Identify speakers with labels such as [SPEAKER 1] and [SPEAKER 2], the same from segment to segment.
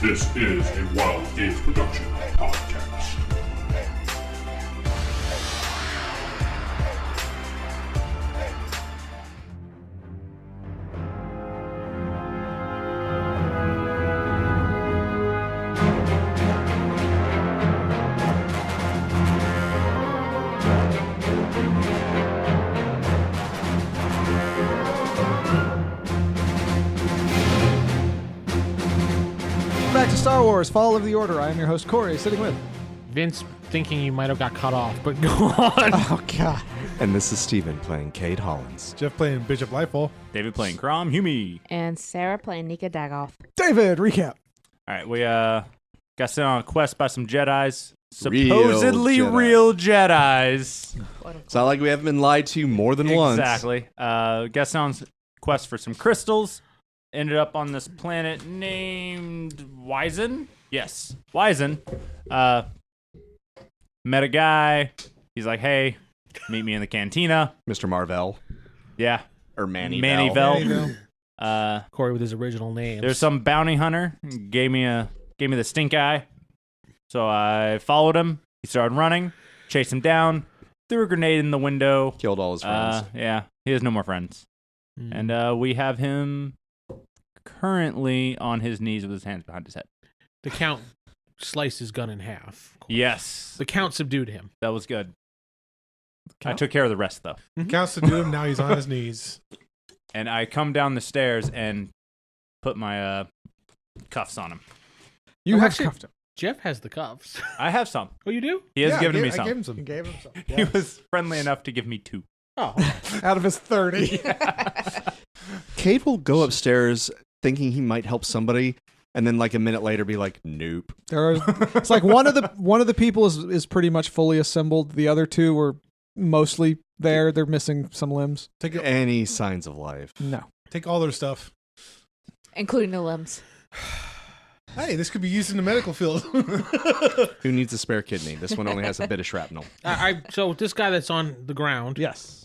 [SPEAKER 1] This is a Wild Games Production podcast.
[SPEAKER 2] Back to Star Wars, Fall of the Order. I am your host, Corey, sitting with...
[SPEAKER 3] Vince thinking you might have got cut off, but go on.
[SPEAKER 2] Oh, God.
[SPEAKER 4] And this is Steven playing Cade Hollins.
[SPEAKER 5] Jeff playing Bishop Lightfall.
[SPEAKER 6] David playing Krom, Humey.
[SPEAKER 7] And Sarah playing Nika Daggoth.
[SPEAKER 2] David, recap.
[SPEAKER 6] All right, we got sent on a quest by some Jedis.
[SPEAKER 4] Real
[SPEAKER 6] Supposedly
[SPEAKER 4] Jedi.
[SPEAKER 6] real Jedis.
[SPEAKER 4] It's not like we haven't been lied to more than once.
[SPEAKER 6] Exactly. Got sent on a quest for some crystals. Ended up on this planet named Wizen. Yes, Wizen. Met a guy. He's like, hey, meet me in the cantina.
[SPEAKER 4] Mr. Marvell.
[SPEAKER 6] Yeah.
[SPEAKER 4] Or Manny
[SPEAKER 6] Mannyville.
[SPEAKER 3] Corey with his original name.
[SPEAKER 6] There's some bounty hunter. Gave me the stink eye. So I followed him. He started running. Chased him down. Threw a grenade in the window.
[SPEAKER 4] Killed all his friends.
[SPEAKER 6] Yeah. He has no more friends. And we have him currently on his knees with his hands behind his head.
[SPEAKER 3] The Count sliced his gun in half.
[SPEAKER 6] Yes.
[SPEAKER 3] The Count subdued him.
[SPEAKER 6] That was good. I took care of the rest, though.
[SPEAKER 5] Counts to do him, now he's on his knees.
[SPEAKER 6] And I come down the stairs and put my cuffs on him.
[SPEAKER 2] You
[SPEAKER 3] Oh,
[SPEAKER 2] have
[SPEAKER 3] actually-
[SPEAKER 2] cuffed him.
[SPEAKER 3] Jeff has the cuffs.
[SPEAKER 6] I have some.
[SPEAKER 3] Oh, you do?
[SPEAKER 6] He has
[SPEAKER 5] Yeah,
[SPEAKER 6] given me
[SPEAKER 5] I
[SPEAKER 6] some.
[SPEAKER 5] gave him some.
[SPEAKER 2] You gave him some.
[SPEAKER 6] He was friendly enough to give me 2.
[SPEAKER 3] Oh.
[SPEAKER 2] Out of his 30.
[SPEAKER 4] Cade will go upstairs thinking he might help somebody, and then like a minute later be like, nope.
[SPEAKER 2] It's like one of the people is pretty much fully assembled. The other two were mostly there. They're missing some limbs.
[SPEAKER 5] Take
[SPEAKER 4] Any signs of life.
[SPEAKER 2] No.
[SPEAKER 5] take all their stuff.
[SPEAKER 7] Including the limbs.
[SPEAKER 5] Hey, this could be used in the medical field.
[SPEAKER 4] Who needs a spare kidney? This one only has a bit of shrapnel.
[SPEAKER 3] So this guy that's on the ground,
[SPEAKER 2] Yes.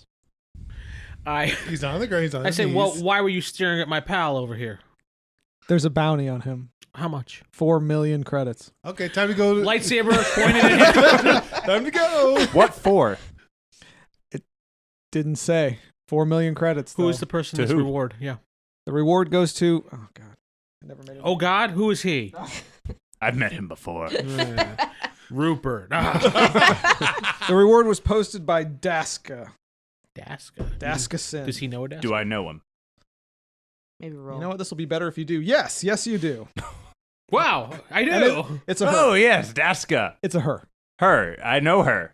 [SPEAKER 5] He's on the ground. He's on
[SPEAKER 3] I
[SPEAKER 5] his
[SPEAKER 3] say,
[SPEAKER 5] knees.
[SPEAKER 3] well, why were you staring at my pal over here?
[SPEAKER 2] There's a bounty on him.
[SPEAKER 3] How much?
[SPEAKER 2] 4 million credits.
[SPEAKER 5] Okay, time to go.
[SPEAKER 3] Lightsaber pointed at him.
[SPEAKER 5] Time to go.
[SPEAKER 6] What for?
[SPEAKER 2] Didn't say. 4 million credits.
[SPEAKER 3] Who
[SPEAKER 2] though.
[SPEAKER 3] is the person
[SPEAKER 6] To
[SPEAKER 3] that's
[SPEAKER 6] who?
[SPEAKER 3] reward? Yeah.
[SPEAKER 2] The reward goes to... Oh, God. I never made it.
[SPEAKER 3] Oh, God? Who is he?
[SPEAKER 6] I've met him before.
[SPEAKER 3] Rupert.
[SPEAKER 2] The reward was posted by Daska.
[SPEAKER 3] Daska.
[SPEAKER 2] Daska Sin.
[SPEAKER 3] Does he know a Daska?
[SPEAKER 6] Do I know him?
[SPEAKER 7] Maybe roll.
[SPEAKER 2] You know what? This will be better if you do. Yes, you do.
[SPEAKER 3] Wow, I
[SPEAKER 2] And
[SPEAKER 3] do.
[SPEAKER 2] it's a her.
[SPEAKER 6] Oh, yes, Daska.
[SPEAKER 2] It's a her.
[SPEAKER 6] Her. I know her.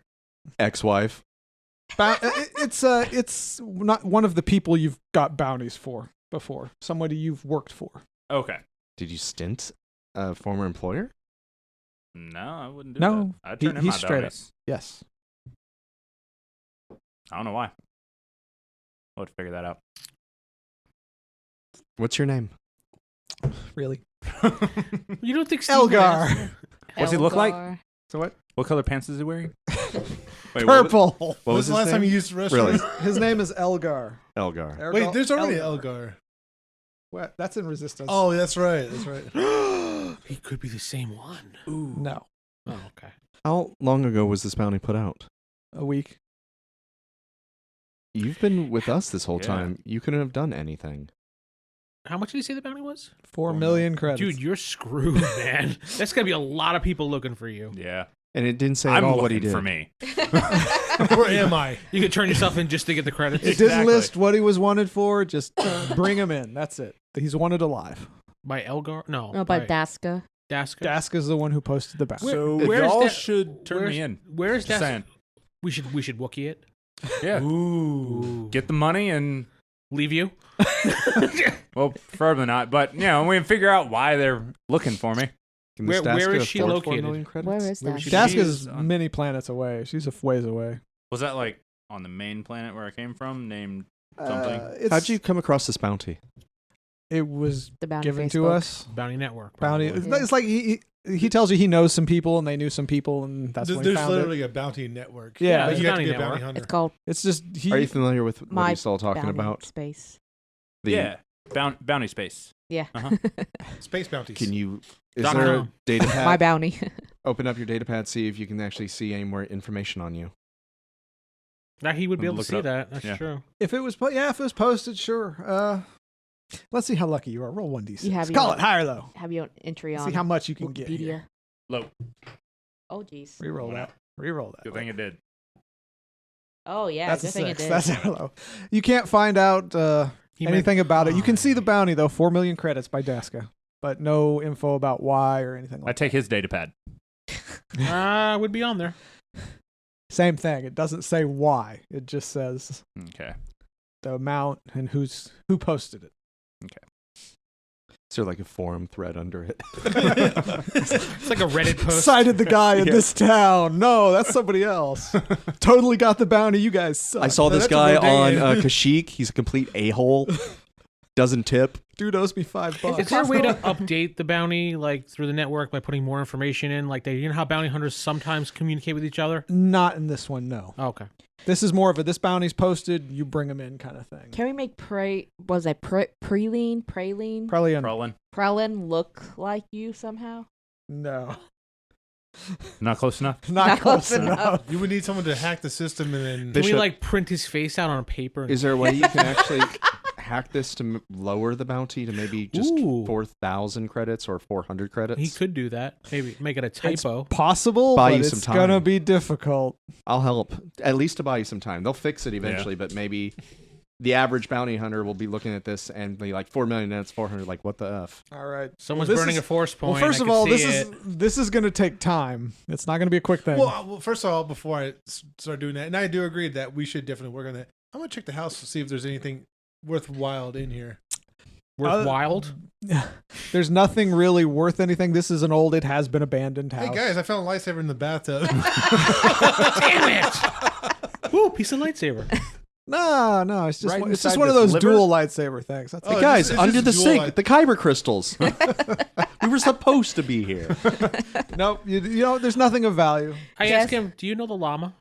[SPEAKER 4] Ex-wife.
[SPEAKER 2] It's not one of the people you've got bounties for before. Somebody you've worked for.
[SPEAKER 6] Okay.
[SPEAKER 4] Did you stint a former employer?
[SPEAKER 6] No, I wouldn't do
[SPEAKER 2] No,
[SPEAKER 6] that. I'd turn in
[SPEAKER 2] he's
[SPEAKER 6] my
[SPEAKER 2] straight up.
[SPEAKER 6] bounties.
[SPEAKER 2] Yes.
[SPEAKER 6] I don't know why. We'll have to figure that out.
[SPEAKER 4] What's your name?
[SPEAKER 2] Really?
[SPEAKER 3] You don't think Steve
[SPEAKER 2] Elgar.
[SPEAKER 6] What's he look like?
[SPEAKER 7] Elgar.
[SPEAKER 2] So what?
[SPEAKER 6] What color pants is he wearing? Wait,
[SPEAKER 2] Purple.
[SPEAKER 4] What
[SPEAKER 5] When
[SPEAKER 4] was
[SPEAKER 5] was the
[SPEAKER 4] his
[SPEAKER 5] last time
[SPEAKER 4] name?
[SPEAKER 5] you used the restroom?
[SPEAKER 4] Really?
[SPEAKER 2] His name is Elgar.
[SPEAKER 4] Elgar.
[SPEAKER 5] Wait, there's already Elgar.
[SPEAKER 2] What? That's in Resistance.
[SPEAKER 5] Oh, that's right. That's right.
[SPEAKER 3] He could be the same one.
[SPEAKER 2] No.
[SPEAKER 3] Oh, okay.
[SPEAKER 4] How long ago was this bounty put out?
[SPEAKER 2] A week.
[SPEAKER 4] You've been with us this whole
[SPEAKER 6] Yeah.
[SPEAKER 4] time. You couldn't have done anything.
[SPEAKER 3] How much did he say the bounty was?
[SPEAKER 2] 4 million credits.
[SPEAKER 3] Dude, you're screwed, man. That's gonna be a lot of people looking for you.
[SPEAKER 6] Yeah.
[SPEAKER 4] And it didn't say at
[SPEAKER 6] I'm
[SPEAKER 4] all
[SPEAKER 6] looking
[SPEAKER 4] what he did.
[SPEAKER 6] for me.
[SPEAKER 5] Where am I?
[SPEAKER 3] You could turn yourself in just to get the credits.
[SPEAKER 2] It didn't
[SPEAKER 6] Exactly.
[SPEAKER 2] list what he was wanted for. Just bring him in. That's it. He's wanted alive.
[SPEAKER 3] By Elgar? No.
[SPEAKER 7] No, by Daska.
[SPEAKER 3] Daska.
[SPEAKER 2] Daska's the one who posted the bounty.
[SPEAKER 6] So
[SPEAKER 3] where's
[SPEAKER 6] y'all
[SPEAKER 3] that-
[SPEAKER 6] should turn me in.
[SPEAKER 3] Where's
[SPEAKER 6] Just
[SPEAKER 3] Daska?
[SPEAKER 6] saying.
[SPEAKER 3] We should Wookiee it.
[SPEAKER 6] Yeah.
[SPEAKER 3] Ooh.
[SPEAKER 6] Get the money and,
[SPEAKER 3] Leave you?
[SPEAKER 6] well, preferably not. But, you know, we can figure out why they're looking for me.
[SPEAKER 4] Can this
[SPEAKER 3] Where
[SPEAKER 4] Daska
[SPEAKER 3] is she
[SPEAKER 4] afford 4
[SPEAKER 3] located?
[SPEAKER 4] million credits?
[SPEAKER 7] Where is
[SPEAKER 3] Where
[SPEAKER 7] that?
[SPEAKER 3] was she-
[SPEAKER 2] Daska's
[SPEAKER 6] She's on-
[SPEAKER 2] many planets away. She's a ways away.
[SPEAKER 6] Was that like on the main planet where I came from, named something?
[SPEAKER 4] How'd you come across this bounty?
[SPEAKER 2] It was
[SPEAKER 7] The bounty
[SPEAKER 2] given to
[SPEAKER 7] Facebook.
[SPEAKER 2] us.
[SPEAKER 3] Bounty Network.
[SPEAKER 2] Bounty.
[SPEAKER 3] probably.
[SPEAKER 2] It's like he tells you he knows some people and they knew some people and that's when he
[SPEAKER 5] There's
[SPEAKER 2] found it.
[SPEAKER 5] literally a bounty network.
[SPEAKER 2] Yeah,
[SPEAKER 5] But
[SPEAKER 3] there's
[SPEAKER 5] you
[SPEAKER 3] a
[SPEAKER 5] have to
[SPEAKER 3] bounty
[SPEAKER 5] be a bounty
[SPEAKER 3] network.
[SPEAKER 5] hunter.
[SPEAKER 7] It's called
[SPEAKER 2] It's just
[SPEAKER 4] Are you familiar with what
[SPEAKER 7] My
[SPEAKER 4] he's all talking
[SPEAKER 7] Bounty
[SPEAKER 4] about?
[SPEAKER 7] Space.
[SPEAKER 4] The-
[SPEAKER 6] Yeah. Bounty space.
[SPEAKER 7] Yeah.
[SPEAKER 6] Uh-huh.
[SPEAKER 5] Space bounties.
[SPEAKER 4] Can you Is there a data pad?
[SPEAKER 7] My bounty.
[SPEAKER 4] Open up your data pad, see if you can actually see any more information on you.
[SPEAKER 3] Now he would be able to
[SPEAKER 6] Look it
[SPEAKER 3] see
[SPEAKER 6] up.
[SPEAKER 3] that. That's
[SPEAKER 6] Yeah.
[SPEAKER 3] true.
[SPEAKER 2] If it was posted, sure. Let's see how lucky you are. Roll 1d6.
[SPEAKER 7] You have
[SPEAKER 2] Call
[SPEAKER 7] your-
[SPEAKER 2] it high or low.
[SPEAKER 7] Have your entry on.
[SPEAKER 2] See how much you can get.
[SPEAKER 7] Wikipedia.
[SPEAKER 2] Here.
[SPEAKER 6] Low.
[SPEAKER 7] Oh, jeez.
[SPEAKER 2] Reroll that. Reroll that.
[SPEAKER 6] Good thing it did.
[SPEAKER 7] Oh, yeah.
[SPEAKER 2] That's
[SPEAKER 7] good
[SPEAKER 2] a
[SPEAKER 7] thing
[SPEAKER 2] 6.
[SPEAKER 7] it did.
[SPEAKER 2] That's how low. You can't find out
[SPEAKER 3] He meant
[SPEAKER 2] anything about it. You can see the
[SPEAKER 3] high.
[SPEAKER 2] bounty though. 4 million credits by Daska, but no info about why or anything
[SPEAKER 6] I
[SPEAKER 2] like.
[SPEAKER 6] take his data pad.
[SPEAKER 3] Would be on there.
[SPEAKER 2] Same thing. It doesn't say why. It just says
[SPEAKER 6] Okay.
[SPEAKER 2] the amount and who posted it.
[SPEAKER 4] Is there like a forum thread under it?
[SPEAKER 3] It's like a Reddit post.
[SPEAKER 2] Cited the guy in
[SPEAKER 4] Yeah.
[SPEAKER 2] this town. No, that's somebody else. Totally got the bounty. You guys suck.
[SPEAKER 4] I saw this
[SPEAKER 5] that's a
[SPEAKER 4] guy on
[SPEAKER 5] Rodan.
[SPEAKER 4] Kashyyyk. He's a complete a-hole. Doesn't tip.
[SPEAKER 2] Dude owes me $5.
[SPEAKER 3] Is there a way to update the bounty like through the network by putting more information in? Like you know how bounty hunters sometimes communicate with each other?
[SPEAKER 2] Not in this one, no.
[SPEAKER 3] Oh, okay.
[SPEAKER 2] This is more of a this bounty's posted, you bring them in kind of thing.
[SPEAKER 7] Can we make Praline
[SPEAKER 2] Probably
[SPEAKER 6] Prolin.
[SPEAKER 7] Prelin look like you somehow?
[SPEAKER 2] no.
[SPEAKER 6] Not close enough.
[SPEAKER 2] Not close enough.
[SPEAKER 5] You would need someone to hack the system and then.
[SPEAKER 3] Can
[SPEAKER 4] Bishop.
[SPEAKER 3] we like print his face out on a paper? And
[SPEAKER 4] Is there a way you can actually hack this to lower the bounty to maybe just
[SPEAKER 3] Ooh.
[SPEAKER 4] 4,000 credits or 400 credits?
[SPEAKER 3] he could do that. Maybe make it a typo.
[SPEAKER 2] Possible,
[SPEAKER 4] Buy
[SPEAKER 2] but
[SPEAKER 4] you
[SPEAKER 2] it's
[SPEAKER 4] some time.
[SPEAKER 2] gonna be difficult.
[SPEAKER 4] I'll help. At least to buy you some time. They'll fix it eventually, but maybe the average bounty hunter will be looking at this and be like 4 million, and it's 400. Like, what the F?
[SPEAKER 2] All right.
[SPEAKER 3] Someone's
[SPEAKER 2] Well, this
[SPEAKER 3] burning
[SPEAKER 2] is-
[SPEAKER 3] a force point.
[SPEAKER 2] Well, first
[SPEAKER 3] I
[SPEAKER 2] of
[SPEAKER 3] can
[SPEAKER 2] all,
[SPEAKER 3] see
[SPEAKER 2] this is gonna take time. It's not gonna be a quick thing.
[SPEAKER 5] Well, first of all, before I start doing that, and I do agree that we should definitely work on that. I'm gonna check the house to see if there's anything worthwhile in here.
[SPEAKER 3] worth wild.
[SPEAKER 2] There's nothing really worth anything. This is an old, it has been abandoned house.
[SPEAKER 5] Hey guys, I found a lightsaber in the bathtub.
[SPEAKER 3] Damn it! Ooh, piece of lightsaber.
[SPEAKER 2] No, it's just
[SPEAKER 6] Right
[SPEAKER 2] one, it's just
[SPEAKER 6] inside
[SPEAKER 2] one of
[SPEAKER 6] this
[SPEAKER 2] those
[SPEAKER 6] liver?
[SPEAKER 2] dual lightsaber things. That's
[SPEAKER 5] Oh,
[SPEAKER 4] Hey
[SPEAKER 2] it.
[SPEAKER 4] guys,
[SPEAKER 5] it's
[SPEAKER 4] under
[SPEAKER 5] just
[SPEAKER 4] the
[SPEAKER 5] dual
[SPEAKER 4] sink,
[SPEAKER 5] light.
[SPEAKER 4] the kyber crystals. We were supposed to be here.
[SPEAKER 2] Nope. You know, there's nothing of value.
[SPEAKER 3] I
[SPEAKER 7] Yes.
[SPEAKER 3] asked him, "Do you know the llama?"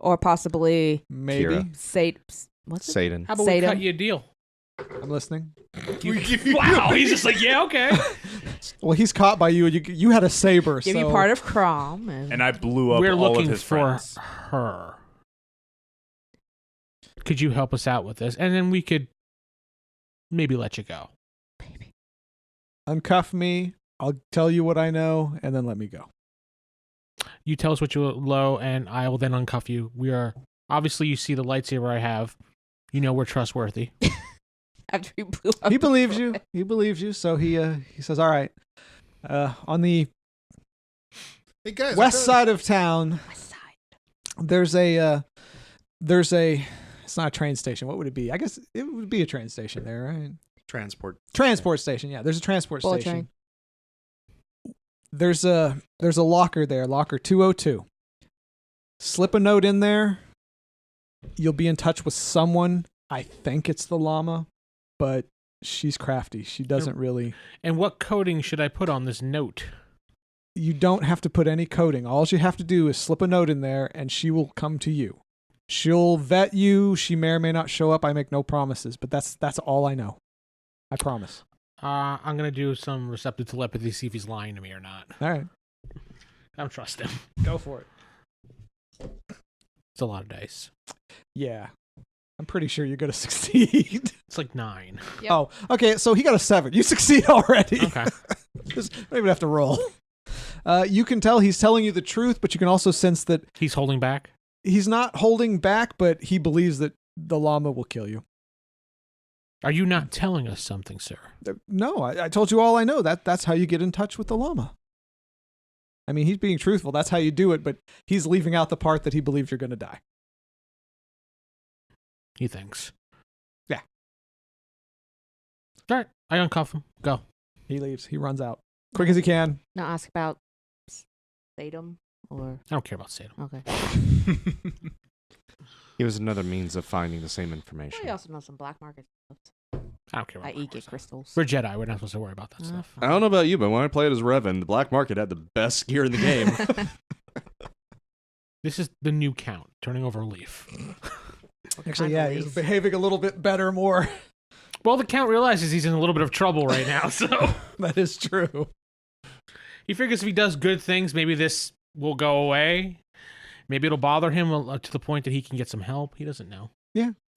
[SPEAKER 7] Or possibly
[SPEAKER 2] Maybe.
[SPEAKER 4] Kira.
[SPEAKER 7] what's it?
[SPEAKER 4] Satan.
[SPEAKER 3] How about we
[SPEAKER 7] Satan.
[SPEAKER 3] cut you a deal?
[SPEAKER 2] I'm listening.
[SPEAKER 5] We give you
[SPEAKER 3] Wow, he's just like, yeah, okay.
[SPEAKER 2] Well, he's caught by you. You had a saber.
[SPEAKER 7] Give
[SPEAKER 2] so
[SPEAKER 7] you part of Krom. And
[SPEAKER 6] And I blew up
[SPEAKER 3] We're
[SPEAKER 6] all of
[SPEAKER 3] looking
[SPEAKER 6] his
[SPEAKER 3] for
[SPEAKER 6] friends.
[SPEAKER 3] her. Could you help us out with this? And then we could maybe let you go.
[SPEAKER 2] uncuff me. I'll tell you what I know, and then let me go.
[SPEAKER 3] You tell us what you low, and I will then uncuff you. We are obviously you see the lightsaber I have. You know we're trustworthy.
[SPEAKER 7] after he blew up.
[SPEAKER 2] He believes you. He believes you. So he says, "All right." On the
[SPEAKER 5] Hey guys,
[SPEAKER 2] west side of town, there's a it's not a train station. What would it be? I guess it would be a train station there, right?
[SPEAKER 4] Transport.
[SPEAKER 2] Transport station. Yeah, there's a transport
[SPEAKER 7] Bullet
[SPEAKER 2] station.
[SPEAKER 7] train.
[SPEAKER 2] There's a locker there, locker 202. Slip a note in there. You'll be in touch with someone. I think it's the llama, but she's crafty. She doesn't really.
[SPEAKER 3] And what coding should I put on this note?
[SPEAKER 2] You don't have to put any coding. All you have to do is slip a note in there, and she will come to you. She'll vet you. She may or may not show up. I make no promises, but that's all I know. I promise.
[SPEAKER 3] I'm gonna do some receptive telepathy, see if he's lying to me or not.
[SPEAKER 2] All right,
[SPEAKER 3] I don't trust him.
[SPEAKER 2] go for it.
[SPEAKER 3] It's a lot of dice.
[SPEAKER 2] Yeah, I'm pretty sure you're gonna succeed.
[SPEAKER 3] It's like 9.
[SPEAKER 7] Yep.
[SPEAKER 2] Oh, okay. So he got a 7. You succeed already.
[SPEAKER 3] Okay.
[SPEAKER 2] Just don't even have to roll. You can tell he's telling you the truth, but you can also sense that
[SPEAKER 3] He's holding back.
[SPEAKER 2] he's not holding back, but he believes that the llama will kill you.
[SPEAKER 3] Are you not telling us something, sir?
[SPEAKER 2] No, I told you all I know. That's how you get in touch with the llama. I mean, he's being truthful. That's how you do it, but he's leaving out the part that he believes you're going to die.
[SPEAKER 3] He thinks.
[SPEAKER 2] Yeah.
[SPEAKER 3] All right. I uncuff him. Go.
[SPEAKER 2] He leaves. He runs out. Quick as he can.
[SPEAKER 7] Now ask about Satan or
[SPEAKER 3] I don't care about Satan.
[SPEAKER 7] okay.
[SPEAKER 4] It was another means of finding the same
[SPEAKER 7] Well,
[SPEAKER 4] information.
[SPEAKER 7] you also know some black market stuff.
[SPEAKER 3] I don't care about
[SPEAKER 7] I.e.
[SPEAKER 3] that
[SPEAKER 7] get
[SPEAKER 3] stuff.
[SPEAKER 7] crystals.
[SPEAKER 3] We're Jedi. We're not supposed to worry about that stuff.
[SPEAKER 4] I don't know about you, but when I played as Revan, the black market had the best gear in the game.
[SPEAKER 3] This is the new count, turning over a leaf.
[SPEAKER 2] Actually,
[SPEAKER 7] kind
[SPEAKER 2] yeah,
[SPEAKER 7] of
[SPEAKER 2] he's
[SPEAKER 7] leaf?
[SPEAKER 2] behaving a little bit better, more.
[SPEAKER 3] Well, the Count realizes he's in a little bit of trouble right now, so
[SPEAKER 2] That is true.
[SPEAKER 3] he figures if he does good things, maybe this will go away. Maybe it'll bother him to the point that he can get some help. He doesn't know.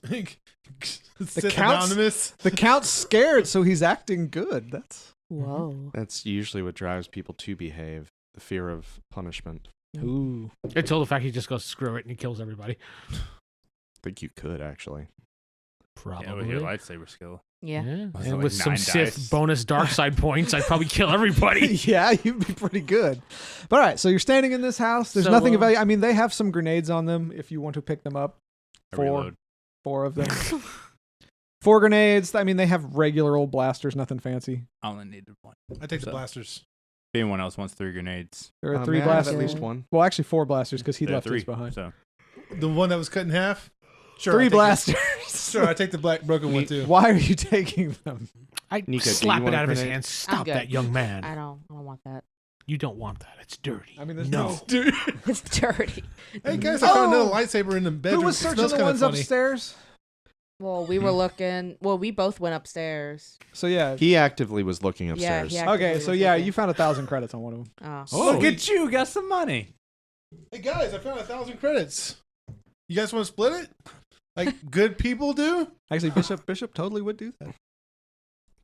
[SPEAKER 5] Sit
[SPEAKER 2] Count's-
[SPEAKER 5] anonymous.
[SPEAKER 2] The Count's scared, so he's acting good. That's
[SPEAKER 7] Whoa.
[SPEAKER 4] That's usually what drives people to behave. The fear of punishment.
[SPEAKER 2] ooh.
[SPEAKER 3] Until the fact he just goes, screw it, and he kills everybody.
[SPEAKER 4] I think you could actually.
[SPEAKER 3] Probably.
[SPEAKER 6] Yeah, with your lightsaber skill.
[SPEAKER 7] Yeah.
[SPEAKER 3] Yeah.
[SPEAKER 6] Was it
[SPEAKER 3] And
[SPEAKER 6] like
[SPEAKER 3] with some
[SPEAKER 6] 9
[SPEAKER 3] Sith
[SPEAKER 6] dice?
[SPEAKER 3] bonus dark side points, I'd probably kill everybody.
[SPEAKER 2] Yeah, you'd be pretty good. But all right, so you're standing in this house. There's
[SPEAKER 3] So,
[SPEAKER 2] nothing of value. I mean, they have some grenades on them if you want to pick them up.
[SPEAKER 6] I
[SPEAKER 2] Four.
[SPEAKER 6] reload.
[SPEAKER 2] 4 of them. 4 grenades. I mean, they have regular old blasters, nothing fancy.
[SPEAKER 6] I only needed one.
[SPEAKER 5] I take the
[SPEAKER 6] So-
[SPEAKER 5] blasters.
[SPEAKER 6] If anyone else wants 3 grenades,
[SPEAKER 2] There are 3
[SPEAKER 4] may I have
[SPEAKER 2] blasters.
[SPEAKER 4] at least one.
[SPEAKER 2] Well, actually 4 blasters because he
[SPEAKER 6] there are
[SPEAKER 2] left
[SPEAKER 6] 3.
[SPEAKER 2] his behind.
[SPEAKER 6] So
[SPEAKER 5] The one that was cut in half. Sure,
[SPEAKER 2] 3
[SPEAKER 5] I'll take
[SPEAKER 2] blasters.
[SPEAKER 5] it. Sure, I take the black broken one too.
[SPEAKER 2] Why are you taking them?
[SPEAKER 3] I
[SPEAKER 4] Nika, do
[SPEAKER 3] slap
[SPEAKER 4] you
[SPEAKER 3] it
[SPEAKER 4] want a
[SPEAKER 3] out of his
[SPEAKER 4] grenade?
[SPEAKER 3] hand. Stop
[SPEAKER 7] good.
[SPEAKER 3] that young man.
[SPEAKER 7] I don't want that.
[SPEAKER 3] You don't want that. It's dirty.
[SPEAKER 2] I mean, there's
[SPEAKER 3] no.
[SPEAKER 5] Dude.
[SPEAKER 7] It's dirty.
[SPEAKER 5] Hey guys, I found another lightsaber in the bedroom.
[SPEAKER 2] Who was
[SPEAKER 5] It
[SPEAKER 2] searching
[SPEAKER 5] smells
[SPEAKER 2] the
[SPEAKER 5] kinda
[SPEAKER 2] ones
[SPEAKER 5] funny.
[SPEAKER 2] upstairs?
[SPEAKER 7] Well, we were looking. Well, we both went upstairs.
[SPEAKER 2] So yeah.
[SPEAKER 4] He actively was looking upstairs.
[SPEAKER 7] Yeah.
[SPEAKER 2] Okay, so yeah, you found 1,000 credits on one of them.
[SPEAKER 7] Oh.
[SPEAKER 3] Oh.
[SPEAKER 6] look at you, got some money.
[SPEAKER 5] Hey guys, I found 1,000 credits. You guys want to split it? Like good people do?
[SPEAKER 2] Actually, Bishop totally would do that.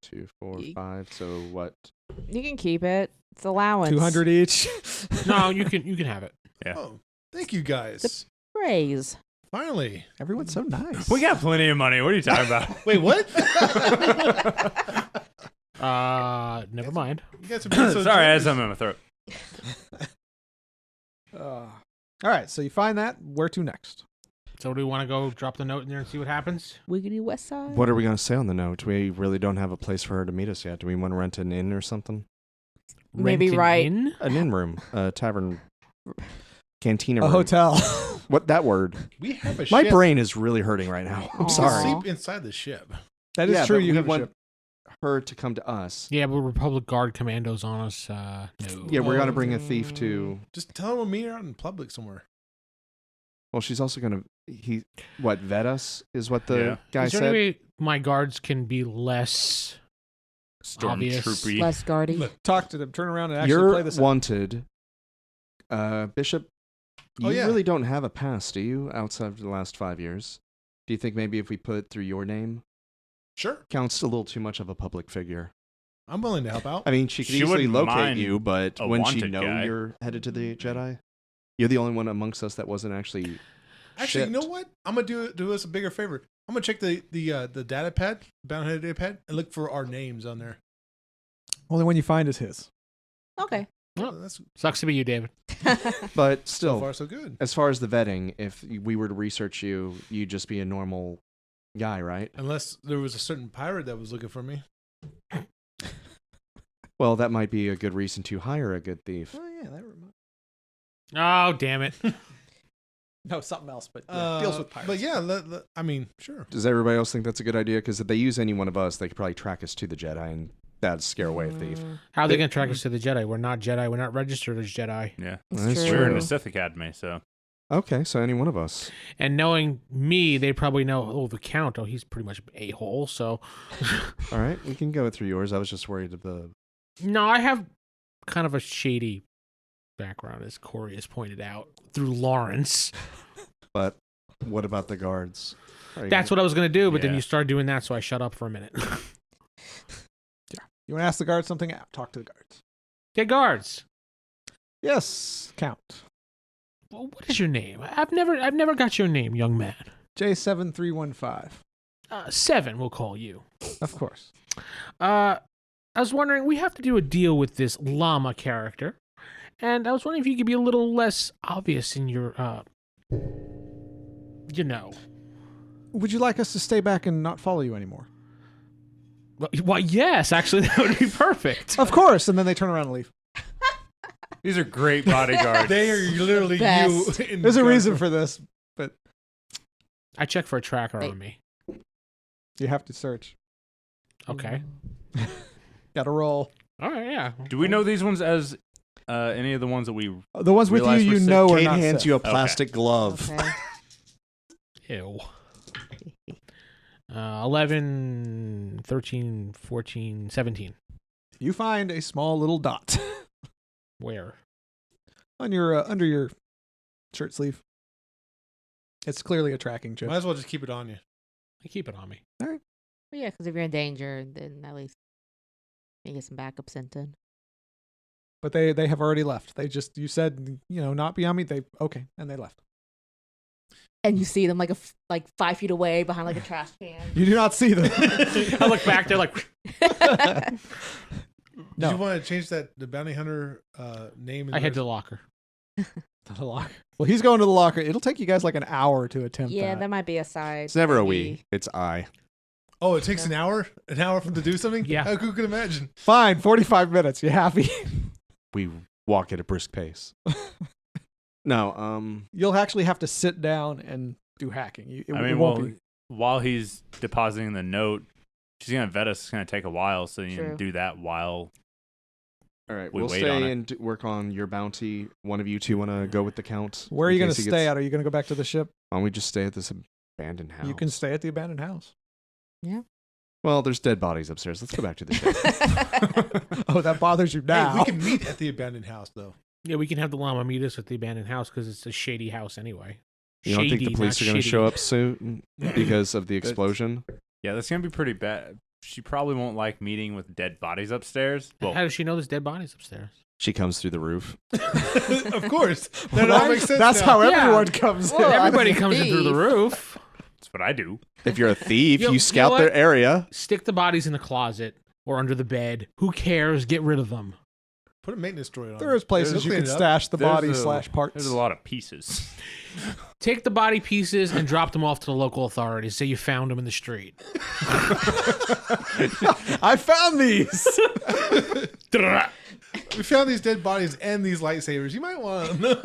[SPEAKER 4] 2, 4, 5. So what?
[SPEAKER 7] You can keep it. It's allowance.
[SPEAKER 2] 200 each.
[SPEAKER 3] No, you can have it.
[SPEAKER 6] Yeah.
[SPEAKER 5] Oh, thank you guys.
[SPEAKER 7] Praise.
[SPEAKER 5] Finally.
[SPEAKER 2] Everyone's so nice.
[SPEAKER 6] We got plenty of money. What are you talking about?
[SPEAKER 5] Wait, what?
[SPEAKER 3] Never mind.
[SPEAKER 5] You guys are being so
[SPEAKER 6] Sorry, I had
[SPEAKER 5] generous.
[SPEAKER 6] something in my throat.
[SPEAKER 2] All right, so you find that. Where to next?
[SPEAKER 3] So do we want to go drop the note in there and see what happens?
[SPEAKER 7] Wiggity West Side.
[SPEAKER 4] What are we going to say on the note? We really don't have a place for her to meet us yet. Do we want to rent an inn or something?
[SPEAKER 7] Maybe
[SPEAKER 3] Rent an
[SPEAKER 7] right.
[SPEAKER 3] inn?
[SPEAKER 4] An inn room, a tavern, cantina
[SPEAKER 2] A
[SPEAKER 4] room.
[SPEAKER 2] hotel.
[SPEAKER 4] What that word?
[SPEAKER 5] We have a
[SPEAKER 4] My
[SPEAKER 5] ship.
[SPEAKER 4] brain is really hurting right now. I'm
[SPEAKER 7] Aw.
[SPEAKER 4] sorry.
[SPEAKER 5] Sleep inside the ship.
[SPEAKER 2] That is
[SPEAKER 4] Yeah,
[SPEAKER 2] true.
[SPEAKER 4] but
[SPEAKER 2] You
[SPEAKER 4] we
[SPEAKER 2] have a
[SPEAKER 4] want
[SPEAKER 2] ship.
[SPEAKER 4] her to come to us.
[SPEAKER 3] Yeah, but Republic Guard commandos on us. No.
[SPEAKER 4] Yeah, we're
[SPEAKER 5] Oh.
[SPEAKER 4] gonna bring a thief to.
[SPEAKER 5] Just tell her we'll meet her out in public somewhere.
[SPEAKER 4] Well, she's also gonna vet us is what the guy
[SPEAKER 3] Is there
[SPEAKER 4] said.
[SPEAKER 3] any way my guards can be less obvious?
[SPEAKER 6] Stormtroopy.
[SPEAKER 7] Less guardy.
[SPEAKER 5] Look,
[SPEAKER 2] Talk to them. Turn around and actually play
[SPEAKER 4] You're
[SPEAKER 2] this. out.
[SPEAKER 4] wanted, Bishop. You
[SPEAKER 5] Oh, yeah.
[SPEAKER 4] really don't have a past, do you? Outside of the last 5 years, do you think maybe if we put it through your name,
[SPEAKER 5] sure.
[SPEAKER 4] counts a little too much of a public figure?
[SPEAKER 5] I'm willing to help out.
[SPEAKER 4] I mean, she could
[SPEAKER 6] She
[SPEAKER 4] easily
[SPEAKER 6] wouldn't
[SPEAKER 4] locate
[SPEAKER 6] mind
[SPEAKER 4] you, but
[SPEAKER 6] a
[SPEAKER 4] wouldn't she
[SPEAKER 6] wanted
[SPEAKER 4] know
[SPEAKER 6] guy.
[SPEAKER 4] you're headed to the Jedi? You're the only one amongst us that wasn't actually.
[SPEAKER 5] Actually, you know
[SPEAKER 4] shipped.
[SPEAKER 5] what? I'm gonna do us a bigger favor. I'm gonna check the data pad, bounty data pad, and look for our names on there.
[SPEAKER 2] Only one you find is his.
[SPEAKER 7] Okay.
[SPEAKER 5] Oh, that's
[SPEAKER 3] Sucks to be you, David.
[SPEAKER 4] But
[SPEAKER 5] so
[SPEAKER 4] still,
[SPEAKER 5] far so good.
[SPEAKER 4] as far as the vetting, if we were to research you, you'd just be a normal guy, right?
[SPEAKER 5] Unless there was a certain pirate that was looking for me.
[SPEAKER 4] Well, that might be a good reason to hire a good thief.
[SPEAKER 2] Oh yeah, that reminds.
[SPEAKER 3] Oh, damn it.
[SPEAKER 2] No, something else, but deals with pirates.
[SPEAKER 5] But yeah, I mean, sure.
[SPEAKER 4] Does everybody else think that's a good idea? Because if they use any one of us, they could probably track us to the Jedi, and that'd scare away a thief.
[SPEAKER 3] How are they going to track us to the Jedi? We're not Jedi. We're not registered as Jedi.
[SPEAKER 6] Yeah.
[SPEAKER 4] That's
[SPEAKER 6] We were in
[SPEAKER 4] true.
[SPEAKER 6] the Sith Academy, so
[SPEAKER 4] Okay, so any one of us.
[SPEAKER 3] And knowing me, they probably know, oh, the Count, oh, he's pretty much a-hole, so...
[SPEAKER 4] All right, we can go through yours. I was just worried of the.
[SPEAKER 3] No, I have kind of a shady background, as Corey has pointed out, through Lawrence.
[SPEAKER 4] But what about the guards?
[SPEAKER 3] That's what I was going to do, but then
[SPEAKER 6] Yeah.
[SPEAKER 3] you started doing that, so I shut up for a minute.
[SPEAKER 2] You want to ask the guards something? Talk to the guards.
[SPEAKER 3] Okay, guards.
[SPEAKER 2] Yes, Count.
[SPEAKER 3] Well, what is your name? I've never got your name, young man.
[SPEAKER 2] J7315.
[SPEAKER 3] 7, we'll call you.
[SPEAKER 2] Of course.
[SPEAKER 3] I was wondering, we have to do a deal with this llama character, and I was wondering if you could be a little less obvious in your,
[SPEAKER 2] Would you like us to stay back and not follow you anymore?
[SPEAKER 3] Why, yes, actually, that would be perfect.
[SPEAKER 2] Of course. And then they turn around and leave.
[SPEAKER 6] these are great bodyguards.
[SPEAKER 5] They are literally
[SPEAKER 7] Best.
[SPEAKER 5] you. in
[SPEAKER 2] There's a
[SPEAKER 5] guard
[SPEAKER 2] reason
[SPEAKER 5] form.
[SPEAKER 2] for this.
[SPEAKER 3] I check for a tracker
[SPEAKER 7] Hey.
[SPEAKER 3] on me.
[SPEAKER 2] You have to search.
[SPEAKER 3] Okay.
[SPEAKER 2] Got to roll.
[SPEAKER 3] All right, yeah.
[SPEAKER 6] Do we know these ones as any of the ones that we?
[SPEAKER 2] The ones with you,
[SPEAKER 6] Realize we're
[SPEAKER 2] you
[SPEAKER 6] Sith.
[SPEAKER 2] know, are
[SPEAKER 4] Cade
[SPEAKER 2] not
[SPEAKER 4] hands
[SPEAKER 2] Sith.
[SPEAKER 4] you a plastic glove.
[SPEAKER 7] Okay.
[SPEAKER 3] Ew. 11, 13, 14, 17.
[SPEAKER 2] You find a small little dot
[SPEAKER 3] Where?
[SPEAKER 2] on your under your shirt sleeve. It's clearly a tracking chip.
[SPEAKER 5] Might as well just keep it on you.
[SPEAKER 3] I keep it on me.
[SPEAKER 7] Well, yeah, because if you're in danger, then at least you get some backup sent in.
[SPEAKER 2] But they have already left. They just, you said, not beyond me. Okay, and they left.
[SPEAKER 7] And you see them like 5 feet away behind like a trash can.
[SPEAKER 2] You do not see them.
[SPEAKER 3] I look back, they're like,
[SPEAKER 2] No.
[SPEAKER 5] Do you want to change the bounty hunter name?
[SPEAKER 3] I head to the locker.
[SPEAKER 2] To the locker. Well, he's going to the locker. It'll take you guys like an hour to attempt
[SPEAKER 7] Yeah,
[SPEAKER 2] that.
[SPEAKER 7] that might be a side.
[SPEAKER 4] It's never a
[SPEAKER 7] maybe.
[SPEAKER 4] we. It's I.
[SPEAKER 5] Oh, it takes an hour? An hour for them to do something?
[SPEAKER 3] Yeah.
[SPEAKER 5] Who could imagine?
[SPEAKER 2] Fine, 45 minutes. You happy?
[SPEAKER 4] We walk at a brisk pace. No,
[SPEAKER 2] You'll actually have to sit down and do hacking.
[SPEAKER 6] I mean, while he's depositing the note, she's gonna vet us. It's gonna take a while, so you
[SPEAKER 7] True.
[SPEAKER 6] can do that while.
[SPEAKER 4] all right.
[SPEAKER 6] We
[SPEAKER 4] We'll
[SPEAKER 6] wait on
[SPEAKER 4] stay
[SPEAKER 6] it.
[SPEAKER 4] and work on your bounty. One of you two want to go with the count?
[SPEAKER 2] Where are
[SPEAKER 4] in
[SPEAKER 2] you going to
[SPEAKER 4] case he
[SPEAKER 2] stay
[SPEAKER 4] gets-
[SPEAKER 2] at? Are you going to go back to the ship?
[SPEAKER 4] Why don't we just stay at this abandoned house?
[SPEAKER 2] You can stay at the abandoned house.
[SPEAKER 4] Well, there's dead bodies upstairs. Let's go back to the ship.
[SPEAKER 2] Oh, that bothers you now.
[SPEAKER 5] Hey, we can meet at the abandoned house, though.
[SPEAKER 3] Yeah, we can have the llama meet us at the abandoned house because it's a shady house anyway.
[SPEAKER 4] You don't think the
[SPEAKER 3] Shady,
[SPEAKER 4] police
[SPEAKER 3] not
[SPEAKER 4] are going to
[SPEAKER 3] shitty.
[SPEAKER 4] show up soon because of the explosion?
[SPEAKER 6] Yeah, that's gonna be pretty bad. She probably won't like meeting with dead bodies upstairs. Well,
[SPEAKER 3] How does she know there's dead bodies upstairs?
[SPEAKER 4] She comes through the roof.
[SPEAKER 5] Of course. That all makes sense
[SPEAKER 2] That's
[SPEAKER 5] now.
[SPEAKER 2] how
[SPEAKER 3] Yeah.
[SPEAKER 2] everyone comes
[SPEAKER 7] Well,
[SPEAKER 2] in.
[SPEAKER 3] Everybody
[SPEAKER 7] I'm a
[SPEAKER 3] comes in through the
[SPEAKER 7] thief.
[SPEAKER 3] roof.
[SPEAKER 6] that's what I do.
[SPEAKER 4] If you're a thief,
[SPEAKER 3] You know
[SPEAKER 4] you scout
[SPEAKER 3] what?
[SPEAKER 4] their area.
[SPEAKER 3] Stick the bodies in the closet or under the bed. Who cares? Get rid of them.
[SPEAKER 5] Put a maintenance droid on.
[SPEAKER 2] There is places
[SPEAKER 5] They'll
[SPEAKER 2] you
[SPEAKER 5] clean
[SPEAKER 2] can
[SPEAKER 5] it up.
[SPEAKER 2] stash the
[SPEAKER 6] There's
[SPEAKER 2] body
[SPEAKER 6] a-
[SPEAKER 2] / parts.
[SPEAKER 6] There's a lot of pieces.
[SPEAKER 3] Take the body pieces and drop them off to the local authorities. Say you found them in the street.
[SPEAKER 2] I found these.
[SPEAKER 5] We found these dead bodies and these lightsabers. You might want them.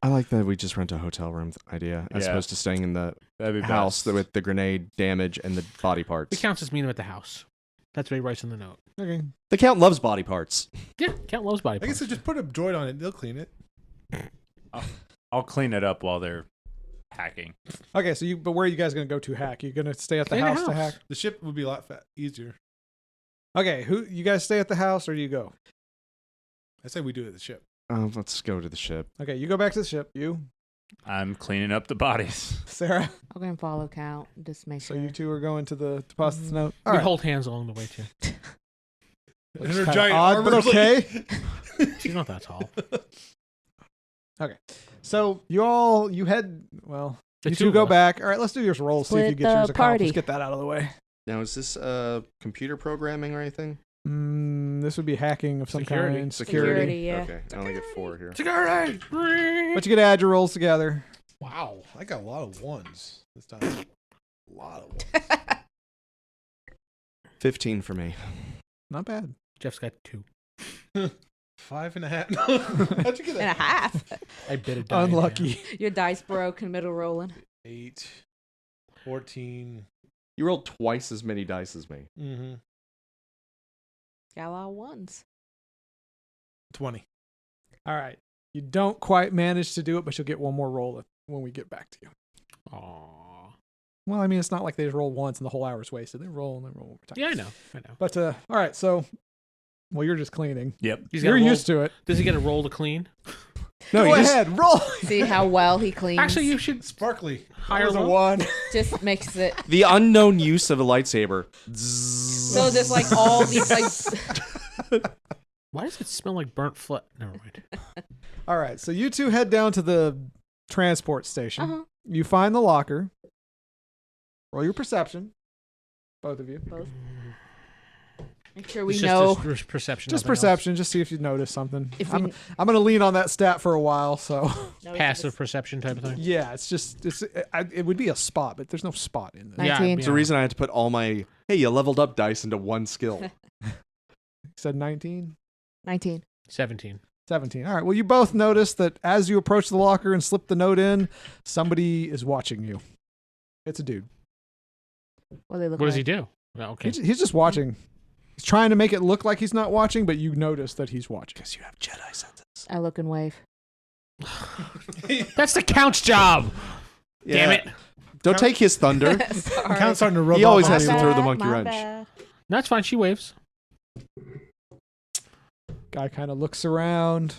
[SPEAKER 4] I like that we just rent a hotel room idea as
[SPEAKER 6] Yeah.
[SPEAKER 4] opposed to staying in the
[SPEAKER 6] That'd be
[SPEAKER 4] house
[SPEAKER 6] best.
[SPEAKER 4] with the grenade damage and the body
[SPEAKER 3] It
[SPEAKER 4] parts.
[SPEAKER 3] counts as meeting him at the house. That's what he writes in the note.
[SPEAKER 2] Okay.
[SPEAKER 4] The Count loves body parts.
[SPEAKER 3] Yeah, Count loves body
[SPEAKER 5] I guess
[SPEAKER 3] parts.
[SPEAKER 5] I just put a droid on it. They'll clean it.
[SPEAKER 6] I'll clean it up while they're hacking.
[SPEAKER 2] Okay, so but where are you guys going to go to hack? You going to stay at the
[SPEAKER 3] Stay in the
[SPEAKER 2] house to
[SPEAKER 3] house.
[SPEAKER 2] hack?
[SPEAKER 5] The ship would be a lot easier.
[SPEAKER 2] Okay, you guys stay at the house or you go?
[SPEAKER 5] I say we do it at the ship.
[SPEAKER 4] Let's go to the ship.
[SPEAKER 2] Okay, you go back to the ship. You,
[SPEAKER 6] I'm cleaning up the bodies.
[SPEAKER 2] Sarah.
[SPEAKER 7] I'll go and follow count. Just make
[SPEAKER 2] So
[SPEAKER 7] sure.
[SPEAKER 2] you two are going to the deposits note. All
[SPEAKER 3] We
[SPEAKER 2] right.
[SPEAKER 3] hold hands along the way too.
[SPEAKER 5] And
[SPEAKER 2] Looks
[SPEAKER 5] her
[SPEAKER 2] kinda
[SPEAKER 5] giant
[SPEAKER 2] odd, but
[SPEAKER 5] armor's like-
[SPEAKER 2] okay.
[SPEAKER 3] She's not that tall.
[SPEAKER 2] So you head. Well,
[SPEAKER 3] The
[SPEAKER 2] you
[SPEAKER 3] two
[SPEAKER 2] two
[SPEAKER 3] of
[SPEAKER 2] go
[SPEAKER 3] us.
[SPEAKER 2] back. All right, let's do your roll. See if you
[SPEAKER 7] Split
[SPEAKER 2] get yours
[SPEAKER 7] the
[SPEAKER 2] accomplished.
[SPEAKER 7] party.
[SPEAKER 2] Get that out of the way.
[SPEAKER 4] Now, is this computer programming or anything?
[SPEAKER 2] This would be hacking of some
[SPEAKER 3] Security.
[SPEAKER 2] kind.
[SPEAKER 7] Security, yeah.
[SPEAKER 4] Okay, I only get 4 here.
[SPEAKER 3] Security.
[SPEAKER 2] But you get to add your rolls together.
[SPEAKER 5] Wow. I got a lot of ones this time. A lot of ones.
[SPEAKER 4] 15 for me.
[SPEAKER 2] Not bad.
[SPEAKER 3] Jeff's got 2.
[SPEAKER 5] 5.5. How'd you get
[SPEAKER 7] And a
[SPEAKER 5] that?
[SPEAKER 7] half.
[SPEAKER 3] I bit a die.
[SPEAKER 2] Unlucky.
[SPEAKER 7] Your dice broke in the middle rolling.
[SPEAKER 5] 8, 14.
[SPEAKER 4] You rolled twice as many dice as me.
[SPEAKER 5] Mm-hmm.
[SPEAKER 7] Got a lot of ones.
[SPEAKER 5] 20.
[SPEAKER 2] All right. You don't quite manage to do it, but you'll get one more roll when we get back to you.
[SPEAKER 3] Aww.
[SPEAKER 2] Well, I mean, it's not like they just roll once and the whole hour's wasted. They roll and they roll over time.
[SPEAKER 3] Yeah, I know.
[SPEAKER 2] But all right. So, well, you're just cleaning.
[SPEAKER 6] Yep.
[SPEAKER 3] He's
[SPEAKER 2] You're
[SPEAKER 3] gotta roll-
[SPEAKER 2] used to it.
[SPEAKER 3] Does he get a roll to clean?
[SPEAKER 4] No,
[SPEAKER 2] Go
[SPEAKER 4] you just-
[SPEAKER 2] ahead. Roll.
[SPEAKER 7] See how well he cleans.
[SPEAKER 3] Actually, you should
[SPEAKER 5] Sparkly.
[SPEAKER 3] hire
[SPEAKER 2] That was a
[SPEAKER 3] low.
[SPEAKER 2] 1.
[SPEAKER 7] just makes it
[SPEAKER 4] The unknown use of a lightsaber.
[SPEAKER 7] so there's like all these like
[SPEAKER 3] Why does it smell like burnt flesh? Never mind.
[SPEAKER 2] All right. So you two head down to the transport station.
[SPEAKER 7] uh-huh.
[SPEAKER 2] You find the locker. Roll your perception. Both of you.
[SPEAKER 7] Both. Make sure we
[SPEAKER 3] It's
[SPEAKER 7] know
[SPEAKER 3] just perception.
[SPEAKER 2] Just
[SPEAKER 3] nothing else.
[SPEAKER 2] perception. Just see if you notice something.
[SPEAKER 7] if
[SPEAKER 2] I'm
[SPEAKER 7] we
[SPEAKER 2] going to lean on that stat for a while. So
[SPEAKER 7] notice
[SPEAKER 3] Passive
[SPEAKER 7] if
[SPEAKER 3] perception type of thing.
[SPEAKER 2] yeah, it would be a spot, but there's no spot in this.
[SPEAKER 7] 19.
[SPEAKER 4] It's the reason I had to put all my, hey, you leveled up dice into one skill.
[SPEAKER 2] You said 19?
[SPEAKER 7] 19.
[SPEAKER 3] 17.
[SPEAKER 2] 17. All right. Well, you both notice that as you approach the locker and slip the note in, somebody is watching you. It's a dude.
[SPEAKER 7] What do they look
[SPEAKER 3] What
[SPEAKER 7] like?
[SPEAKER 3] does he do? Well, okay.
[SPEAKER 2] He's just watching. He's trying to make it look like he's not watching, but you notice that he's watching.
[SPEAKER 4] Because you have Jedi senses.
[SPEAKER 7] I look and wave.
[SPEAKER 3] That's the count's job. Damn it.
[SPEAKER 4] Don't take his thunder.
[SPEAKER 7] Sorry.
[SPEAKER 5] Count's starting to rub
[SPEAKER 4] He
[SPEAKER 5] off
[SPEAKER 4] always
[SPEAKER 5] on
[SPEAKER 4] has
[SPEAKER 5] you.
[SPEAKER 4] to throw the
[SPEAKER 7] Bad,
[SPEAKER 4] monkey
[SPEAKER 7] my
[SPEAKER 4] wrench.
[SPEAKER 7] bad.
[SPEAKER 3] That's fine. She waves.
[SPEAKER 2] Guy kind of looks around.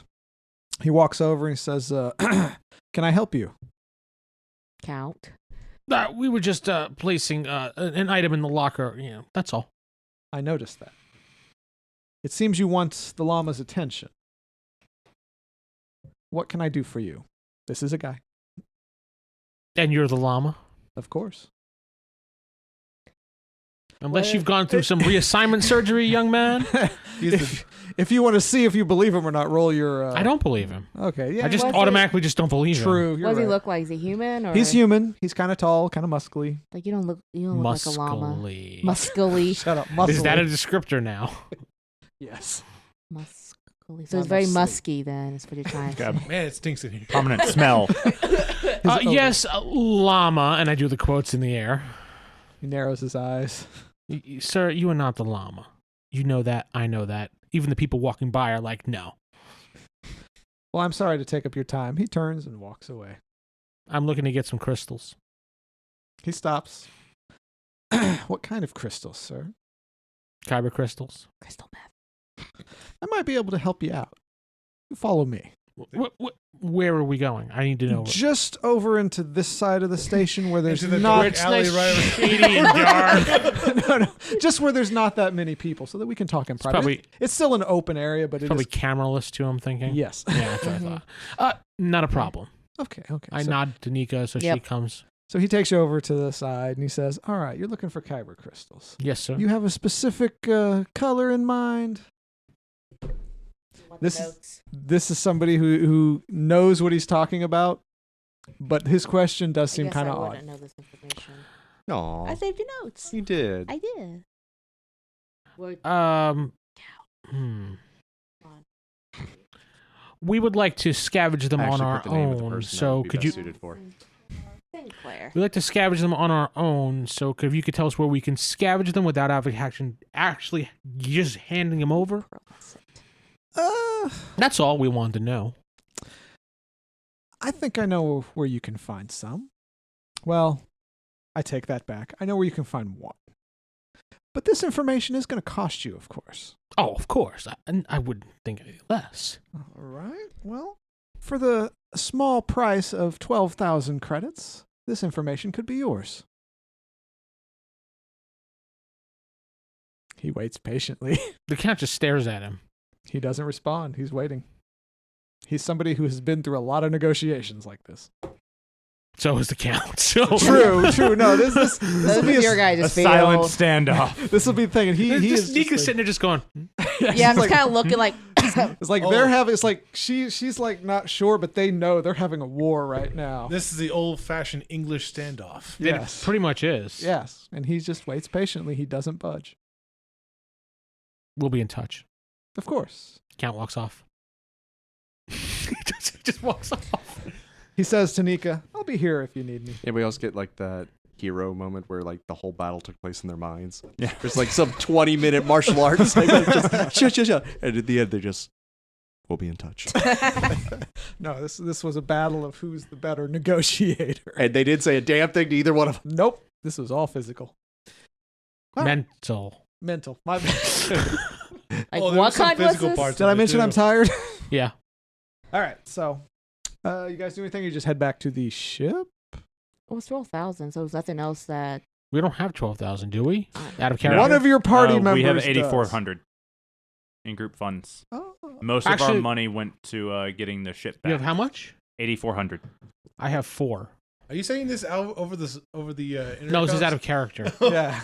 [SPEAKER 2] He walks over and he says, "Can I help you?"
[SPEAKER 7] Count.
[SPEAKER 3] We were just placing an item in the locker. That's all.
[SPEAKER 2] I noticed that. It seems you want the llama's attention. What can I do for you? This is a guy,
[SPEAKER 3] And you're the llama.
[SPEAKER 2] of course.
[SPEAKER 3] Unless you've gone through some reassignment surgery, young man.
[SPEAKER 2] If you want to see if you believe him or not, roll your.
[SPEAKER 3] I don't believe him.
[SPEAKER 2] Okay, yeah.
[SPEAKER 3] I just
[SPEAKER 7] Was
[SPEAKER 3] automatically just don't believe him.
[SPEAKER 2] true. You're
[SPEAKER 7] What does he
[SPEAKER 2] right.
[SPEAKER 7] look like? Is he human or
[SPEAKER 2] He's human. He's kind of tall, kind of muscly.
[SPEAKER 7] Like you don't look like a llama.
[SPEAKER 3] Muscly.
[SPEAKER 7] Muscly.
[SPEAKER 2] Shut up, muscly.
[SPEAKER 3] Is that a descriptor now?
[SPEAKER 2] Yes.
[SPEAKER 7] Muscly. So
[SPEAKER 2] Not
[SPEAKER 7] it's very
[SPEAKER 2] muscly.
[SPEAKER 7] musky then, is what you're trying to say.
[SPEAKER 5] Man, it stinks in here.
[SPEAKER 6] Prominent smell.
[SPEAKER 3] Yes, llama, and I do the quotes in the air.
[SPEAKER 2] He narrows his eyes.
[SPEAKER 3] Sir, you are not the llama. You know that. I know that. Even the people walking by are like, no.
[SPEAKER 2] Well, I'm sorry to take up your time. He turns and walks away.
[SPEAKER 3] I'm looking to get some crystals.
[SPEAKER 2] He stops. What kind of crystals, sir?
[SPEAKER 3] Kyber crystals.
[SPEAKER 7] Crystal meth.
[SPEAKER 2] I might be able to help you out. Follow me.
[SPEAKER 3] Where are we going? I need to know.
[SPEAKER 2] Just over into this side of the station where there's
[SPEAKER 5] Into the
[SPEAKER 2] not
[SPEAKER 5] dark alley right over
[SPEAKER 3] shady and dark.
[SPEAKER 2] no, just where there's not that many people, so that we can talk in private.
[SPEAKER 3] probably-
[SPEAKER 2] It's still an open area, but
[SPEAKER 3] Probably
[SPEAKER 2] it
[SPEAKER 3] cameraless too, I'm thinking.
[SPEAKER 2] is. Yes.
[SPEAKER 3] Yeah, that's what I thought. Not a problem.
[SPEAKER 2] Okay.
[SPEAKER 3] I
[SPEAKER 2] so,
[SPEAKER 3] nod to Nika, so she
[SPEAKER 7] Yep.
[SPEAKER 3] comes.
[SPEAKER 2] so he takes you over to the side and he says, "All right, you're looking for kyber crystals.
[SPEAKER 3] Yes, sir.
[SPEAKER 2] You have a specific color in mind?" This is somebody who knows what he's talking about, but his question does seem kind of
[SPEAKER 7] I
[SPEAKER 2] odd.
[SPEAKER 7] wouldn't know this information.
[SPEAKER 4] Aw,
[SPEAKER 7] I saved your notes.
[SPEAKER 4] you did.
[SPEAKER 7] I did.
[SPEAKER 3] We would like to scavenge them
[SPEAKER 4] I
[SPEAKER 3] on
[SPEAKER 4] actually
[SPEAKER 3] our
[SPEAKER 4] put the name of the
[SPEAKER 3] own.
[SPEAKER 4] person that
[SPEAKER 3] So
[SPEAKER 4] would be
[SPEAKER 3] could
[SPEAKER 4] best
[SPEAKER 3] you?
[SPEAKER 4] suited for.
[SPEAKER 7] SinClaire.
[SPEAKER 3] We like to scavenge them on our own. So if you could tell us where we can scavenge them without actually just handing them over. That's all we wanted to know.
[SPEAKER 2] I think I know where you can find some. Well, I take that back. I know where you can find one. But this information is going to cost you, of course.
[SPEAKER 3] Oh, of course. I wouldn't think any less.
[SPEAKER 2] All right. Well, for the small price of 12,000 credits, this information could be yours. He waits patiently.
[SPEAKER 3] The count just stares at him.
[SPEAKER 2] He doesn't respond. He's waiting. He's somebody who has been through a lot of negotiations like this.
[SPEAKER 3] So is the count. So
[SPEAKER 2] True. No, this
[SPEAKER 7] Those
[SPEAKER 2] will
[SPEAKER 7] are
[SPEAKER 2] be
[SPEAKER 7] your
[SPEAKER 6] A
[SPEAKER 7] guys'
[SPEAKER 6] silent standoff.
[SPEAKER 2] This will be the thing. And he is
[SPEAKER 3] Nika's
[SPEAKER 2] just
[SPEAKER 3] sitting there just going,
[SPEAKER 7] Yeah, I'm just kind of looking like.
[SPEAKER 2] it's like
[SPEAKER 5] Oh.
[SPEAKER 2] they're having. It's like she's like not sure, but they know they're having a war right now.
[SPEAKER 5] This is the old-fashioned English standoff.
[SPEAKER 2] Yes.
[SPEAKER 3] it pretty much is.
[SPEAKER 2] Yes, and he just waits patiently. He doesn't budge.
[SPEAKER 3] We'll be in touch.
[SPEAKER 2] Of course.
[SPEAKER 3] Count walks off. He just walks off.
[SPEAKER 2] He says to Nika, "I'll be here if you need me."
[SPEAKER 4] Anybody else get like that hero moment where like the whole battle took place in their minds?
[SPEAKER 6] Yeah.
[SPEAKER 4] There's like some 20-minute martial arts segment, just shut. And at the end, they just, we'll be in touch.
[SPEAKER 2] No, this was a battle of who's the better negotiator.
[SPEAKER 4] And they didn't say a damn thing to either one of them.
[SPEAKER 2] Nope, this was all physical. All right.
[SPEAKER 3] Mental.
[SPEAKER 2] My bad.
[SPEAKER 7] Like,
[SPEAKER 5] Oh, there
[SPEAKER 7] what
[SPEAKER 5] was some
[SPEAKER 7] kind was
[SPEAKER 5] physical
[SPEAKER 7] this?
[SPEAKER 5] parts
[SPEAKER 2] Did
[SPEAKER 5] of
[SPEAKER 2] I
[SPEAKER 5] it,
[SPEAKER 2] mention
[SPEAKER 5] too.
[SPEAKER 2] I'm tired?
[SPEAKER 3] Yeah.
[SPEAKER 2] All right, so you guys do anything? You just head back to the ship.
[SPEAKER 7] It was 12,000, so there's nothing else that.
[SPEAKER 3] We don't have 12,000, do we? Out of
[SPEAKER 6] No.
[SPEAKER 3] character.
[SPEAKER 2] One of your party members.
[SPEAKER 6] We have
[SPEAKER 2] does.
[SPEAKER 6] 8,400 in group funds.
[SPEAKER 2] Oh,
[SPEAKER 6] Most of
[SPEAKER 3] Actually-
[SPEAKER 6] our money went to getting the ship back.
[SPEAKER 3] You have how much?
[SPEAKER 6] 8,400.
[SPEAKER 3] I have 4.
[SPEAKER 5] Are you saying this out over the
[SPEAKER 3] No, this is
[SPEAKER 5] intercoms?
[SPEAKER 3] out of character.
[SPEAKER 2] yeah.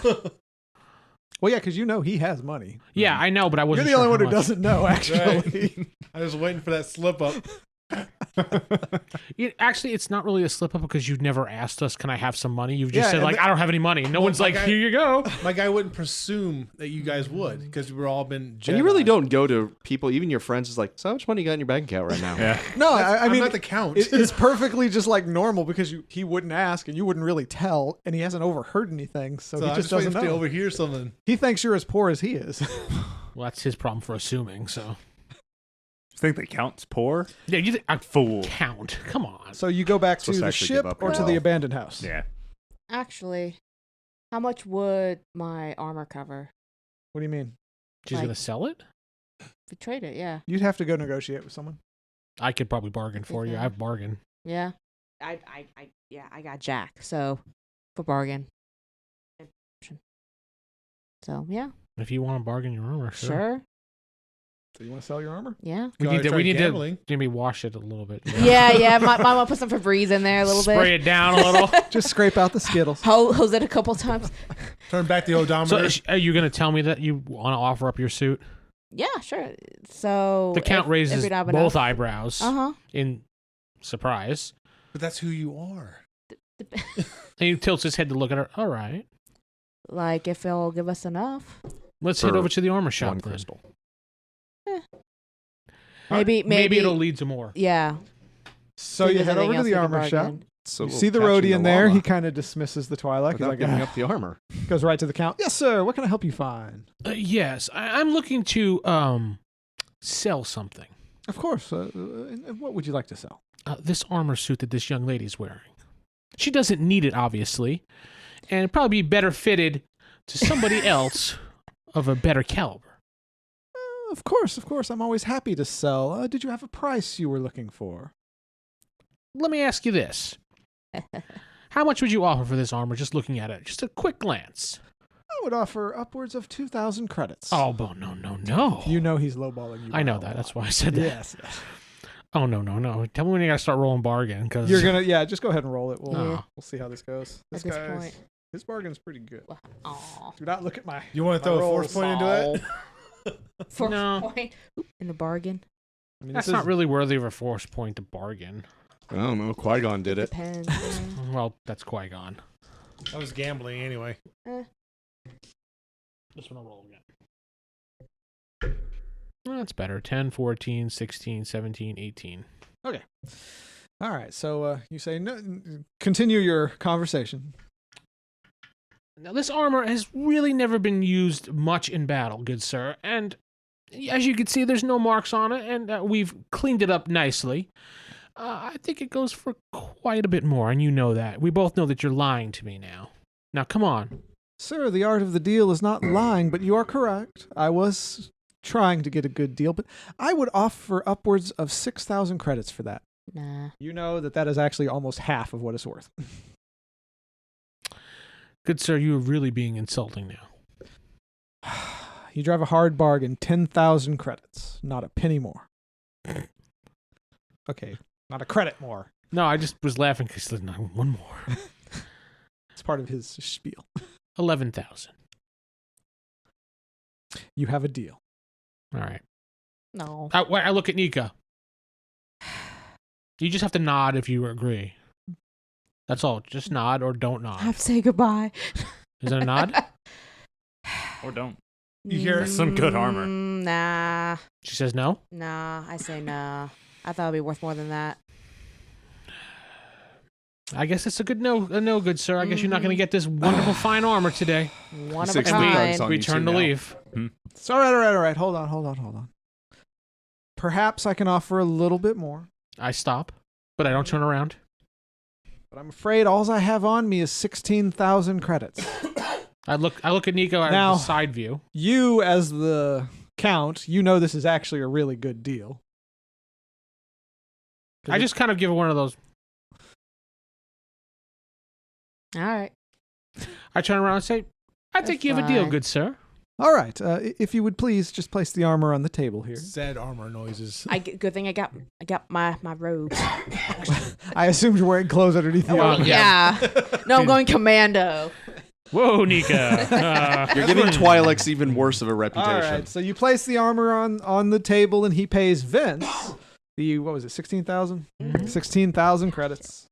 [SPEAKER 2] Well, yeah, because you know he has money.
[SPEAKER 3] Yeah, I know, but I
[SPEAKER 2] You're
[SPEAKER 3] wasn't
[SPEAKER 2] the
[SPEAKER 3] sure
[SPEAKER 2] only one
[SPEAKER 3] how
[SPEAKER 2] who
[SPEAKER 3] much.
[SPEAKER 2] doesn't know, actually.
[SPEAKER 5] I was waiting for that slip up.
[SPEAKER 3] Actually, it's not really a slip up because you've never asked us, can I have some money? You've just
[SPEAKER 2] Yeah,
[SPEAKER 3] said,
[SPEAKER 2] and
[SPEAKER 3] like, I don't have any money. No
[SPEAKER 5] Well,
[SPEAKER 3] one's like,
[SPEAKER 5] like
[SPEAKER 3] here you go.
[SPEAKER 5] My guy wouldn't presume that you guys would because we're all been.
[SPEAKER 4] And you really
[SPEAKER 5] Jedi.
[SPEAKER 4] don't go to people, even your friends, is like, so how much money you got in your bank account right now?
[SPEAKER 6] Yeah.
[SPEAKER 2] No, I
[SPEAKER 5] I'm
[SPEAKER 2] mean,
[SPEAKER 5] not the count.
[SPEAKER 2] it's perfectly just like normal because he wouldn't ask and you wouldn't really tell, and he hasn't overheard anything, so,
[SPEAKER 5] so
[SPEAKER 2] he
[SPEAKER 5] I'm
[SPEAKER 2] just
[SPEAKER 5] just waiting
[SPEAKER 2] doesn't
[SPEAKER 5] to
[SPEAKER 2] know.
[SPEAKER 5] overhear something.
[SPEAKER 2] He thinks you're as poor as he is.
[SPEAKER 3] Well, that's his problem for assuming, so.
[SPEAKER 6] Think that counts poor?
[SPEAKER 3] Yeah, you think I
[SPEAKER 6] Fool.
[SPEAKER 3] count. Come on.
[SPEAKER 2] So you go back to
[SPEAKER 4] Supposed to
[SPEAKER 2] the
[SPEAKER 4] actually
[SPEAKER 2] ship
[SPEAKER 4] give up
[SPEAKER 2] or to
[SPEAKER 4] yourself.
[SPEAKER 2] the abandoned house.
[SPEAKER 6] Yeah.
[SPEAKER 7] Actually, how much would my armor cover?
[SPEAKER 2] What do you mean?
[SPEAKER 3] She's
[SPEAKER 7] Like-
[SPEAKER 3] gonna sell it.
[SPEAKER 7] If we trade it, yeah.
[SPEAKER 2] You'd have to go negotiate with someone.
[SPEAKER 3] I could probably bargain for you.
[SPEAKER 7] Okay.
[SPEAKER 3] I have bargain.
[SPEAKER 7] Yeah. I got Jack, so for bargain. So yeah,
[SPEAKER 3] If you want to bargain your armor,
[SPEAKER 7] sure.
[SPEAKER 2] So you want to sell your armor?
[SPEAKER 7] Yeah.
[SPEAKER 3] We
[SPEAKER 5] Gotta
[SPEAKER 3] need to.
[SPEAKER 5] try
[SPEAKER 3] We need
[SPEAKER 5] gambling.
[SPEAKER 3] to maybe wash it a little bit.
[SPEAKER 7] Yeah. Might want to put some Febreze in there a little
[SPEAKER 3] Spray
[SPEAKER 7] bit.
[SPEAKER 3] it down a little.
[SPEAKER 2] Just scrape out the Skittles.
[SPEAKER 7] Hose it a couple times.
[SPEAKER 5] Turn back the
[SPEAKER 3] So
[SPEAKER 5] odometer.
[SPEAKER 3] are you gonna tell me that you want to offer up your suit?
[SPEAKER 7] Yeah, sure. So
[SPEAKER 3] The count raises both eyebrows
[SPEAKER 7] Uh-huh.
[SPEAKER 3] in surprise,
[SPEAKER 5] But that's who you are.
[SPEAKER 3] and he tilts his head to look at her. All right,
[SPEAKER 7] Like if it'll give us enough.
[SPEAKER 3] let's head
[SPEAKER 4] For
[SPEAKER 3] over to the armor
[SPEAKER 4] One
[SPEAKER 3] shop then.
[SPEAKER 4] crystal.
[SPEAKER 7] Maybe
[SPEAKER 3] it'll lead to more.
[SPEAKER 7] Yeah.
[SPEAKER 2] So
[SPEAKER 7] See
[SPEAKER 2] you
[SPEAKER 7] if
[SPEAKER 2] head
[SPEAKER 7] there's
[SPEAKER 2] over to
[SPEAKER 7] anything
[SPEAKER 2] the
[SPEAKER 7] else we
[SPEAKER 2] armor
[SPEAKER 7] can
[SPEAKER 2] shop.
[SPEAKER 7] bargain.
[SPEAKER 4] So
[SPEAKER 2] You
[SPEAKER 4] we'll
[SPEAKER 2] see the
[SPEAKER 4] catch
[SPEAKER 2] roadie
[SPEAKER 4] the
[SPEAKER 2] in there.
[SPEAKER 4] llama
[SPEAKER 2] He kind of dismisses the Twi'lek. He's
[SPEAKER 4] without
[SPEAKER 2] like,
[SPEAKER 4] giving
[SPEAKER 2] "Ah."
[SPEAKER 4] up the armor.
[SPEAKER 2] Goes right to the count. Yes, sir. What can I help you find?
[SPEAKER 3] Yes, I'm looking to sell something.
[SPEAKER 2] Of course. And what would you like to sell?
[SPEAKER 3] This armor suit that this young lady's wearing. She doesn't need it, obviously, and it'd probably be better fitted to somebody else of a better caliber.
[SPEAKER 2] Of course. I'm always happy to sell. Did you have a price you were looking for?
[SPEAKER 3] Let me ask you this. How much would you offer for this armor, just looking at it? Just a quick glance.
[SPEAKER 2] I would offer upwards of 2,000 credits.
[SPEAKER 3] Oh, but no.
[SPEAKER 2] You know he's lowballing you.
[SPEAKER 3] I know
[SPEAKER 2] by a
[SPEAKER 3] that.
[SPEAKER 2] lot.
[SPEAKER 3] That's why I said that.
[SPEAKER 2] Yes.
[SPEAKER 3] Oh, no. Tell me when you got to start rolling bargain. Cause
[SPEAKER 2] You're going to, just go ahead and roll it. We'll
[SPEAKER 3] No.
[SPEAKER 2] see how this goes.
[SPEAKER 7] At this point.
[SPEAKER 2] His bargain's pretty good.
[SPEAKER 7] Aw.
[SPEAKER 2] Do not look at my.
[SPEAKER 5] You want to throw a
[SPEAKER 2] rolls.
[SPEAKER 5] force point into it?
[SPEAKER 7] Force
[SPEAKER 3] No.
[SPEAKER 7] point in the bargain.
[SPEAKER 2] I mean,
[SPEAKER 3] That's
[SPEAKER 2] this
[SPEAKER 3] not
[SPEAKER 2] is-
[SPEAKER 3] really worthy of a force point to bargain.
[SPEAKER 4] I don't know. Qui-Gon did it.
[SPEAKER 7] Depends.
[SPEAKER 3] Well, that's Qui-Gon.
[SPEAKER 5] I was gambling anyway.
[SPEAKER 3] This one I'll roll again. Well, that's better. 10, 14, 16, 17, 18.
[SPEAKER 2] All right. So you say, no, continue your conversation.
[SPEAKER 3] Now, this armor has really never been used much in battle, good sir. And as you can see, there's no marks on it, and we've cleaned it up nicely. I think it goes for quite a bit more, and you know that. We both know that you're lying to me now. Now, come on.
[SPEAKER 2] Sir, the art of the deal is not lying, but you are correct. I was trying to get a good deal, but I would offer upwards of 6,000 credits for that.
[SPEAKER 7] Nah.
[SPEAKER 2] You know that is actually almost half of what it's worth.
[SPEAKER 3] Good sir, you are really being insulting now.
[SPEAKER 2] You drive a hard bargain, 10,000 credits, not a penny more. Okay, not a credit more.
[SPEAKER 3] No, I just was laughing because no, one more.
[SPEAKER 2] It's part of his spiel.
[SPEAKER 3] 11,000.
[SPEAKER 2] You have a deal.
[SPEAKER 3] All right.
[SPEAKER 7] No.
[SPEAKER 3] I look at Nika. You just have to nod if you agree. That's all. Just nod or don't
[SPEAKER 7] I
[SPEAKER 3] nod.
[SPEAKER 7] have to say goodbye.
[SPEAKER 3] Is it a nod?
[SPEAKER 6] Or don't.
[SPEAKER 5] You hear
[SPEAKER 6] some good armor.
[SPEAKER 7] Nah.
[SPEAKER 3] She says no.
[SPEAKER 7] Nah. I say nah. I thought it'd be worth more than that.
[SPEAKER 3] I guess it's a no, good sir. I guess you're not going to get this wonderful fine armor today.
[SPEAKER 7] One of a
[SPEAKER 4] Six
[SPEAKER 3] And we,
[SPEAKER 4] cards
[SPEAKER 7] kind.
[SPEAKER 4] on
[SPEAKER 3] we
[SPEAKER 4] you
[SPEAKER 3] turn
[SPEAKER 4] two
[SPEAKER 3] to
[SPEAKER 4] now.
[SPEAKER 3] leave.
[SPEAKER 2] It's all right. Hold on. Perhaps I can offer a little bit more,
[SPEAKER 3] I stop, but I don't turn around.
[SPEAKER 2] but I'm afraid all I have on me is 16,000 credits.
[SPEAKER 3] I look at Nico out
[SPEAKER 2] Now-
[SPEAKER 3] of the side view.
[SPEAKER 2] You, as the count, you know this is actually a really good deal.
[SPEAKER 3] I just kind of give her one of those.
[SPEAKER 7] All right.
[SPEAKER 3] I turn around and say, I think
[SPEAKER 7] That's
[SPEAKER 3] you have a deal,
[SPEAKER 7] fine.
[SPEAKER 3] good sir.
[SPEAKER 2] All right. If you would please just place the armor on the table here.
[SPEAKER 5] Sad armor noises.
[SPEAKER 7] Good thing I got my robes.
[SPEAKER 2] I assumed you're wearing clothes underneath the
[SPEAKER 3] Well,
[SPEAKER 2] armor.
[SPEAKER 7] Yeah. No, I'm going commando.
[SPEAKER 3] Whoa, Nika.
[SPEAKER 4] You're giving Twi'leks even worse of a
[SPEAKER 2] All
[SPEAKER 4] reputation.
[SPEAKER 2] right. So you place the armor on the table, and he pays Vince what was it, 16,000?
[SPEAKER 7] Mhm.
[SPEAKER 2] 16,000 credits,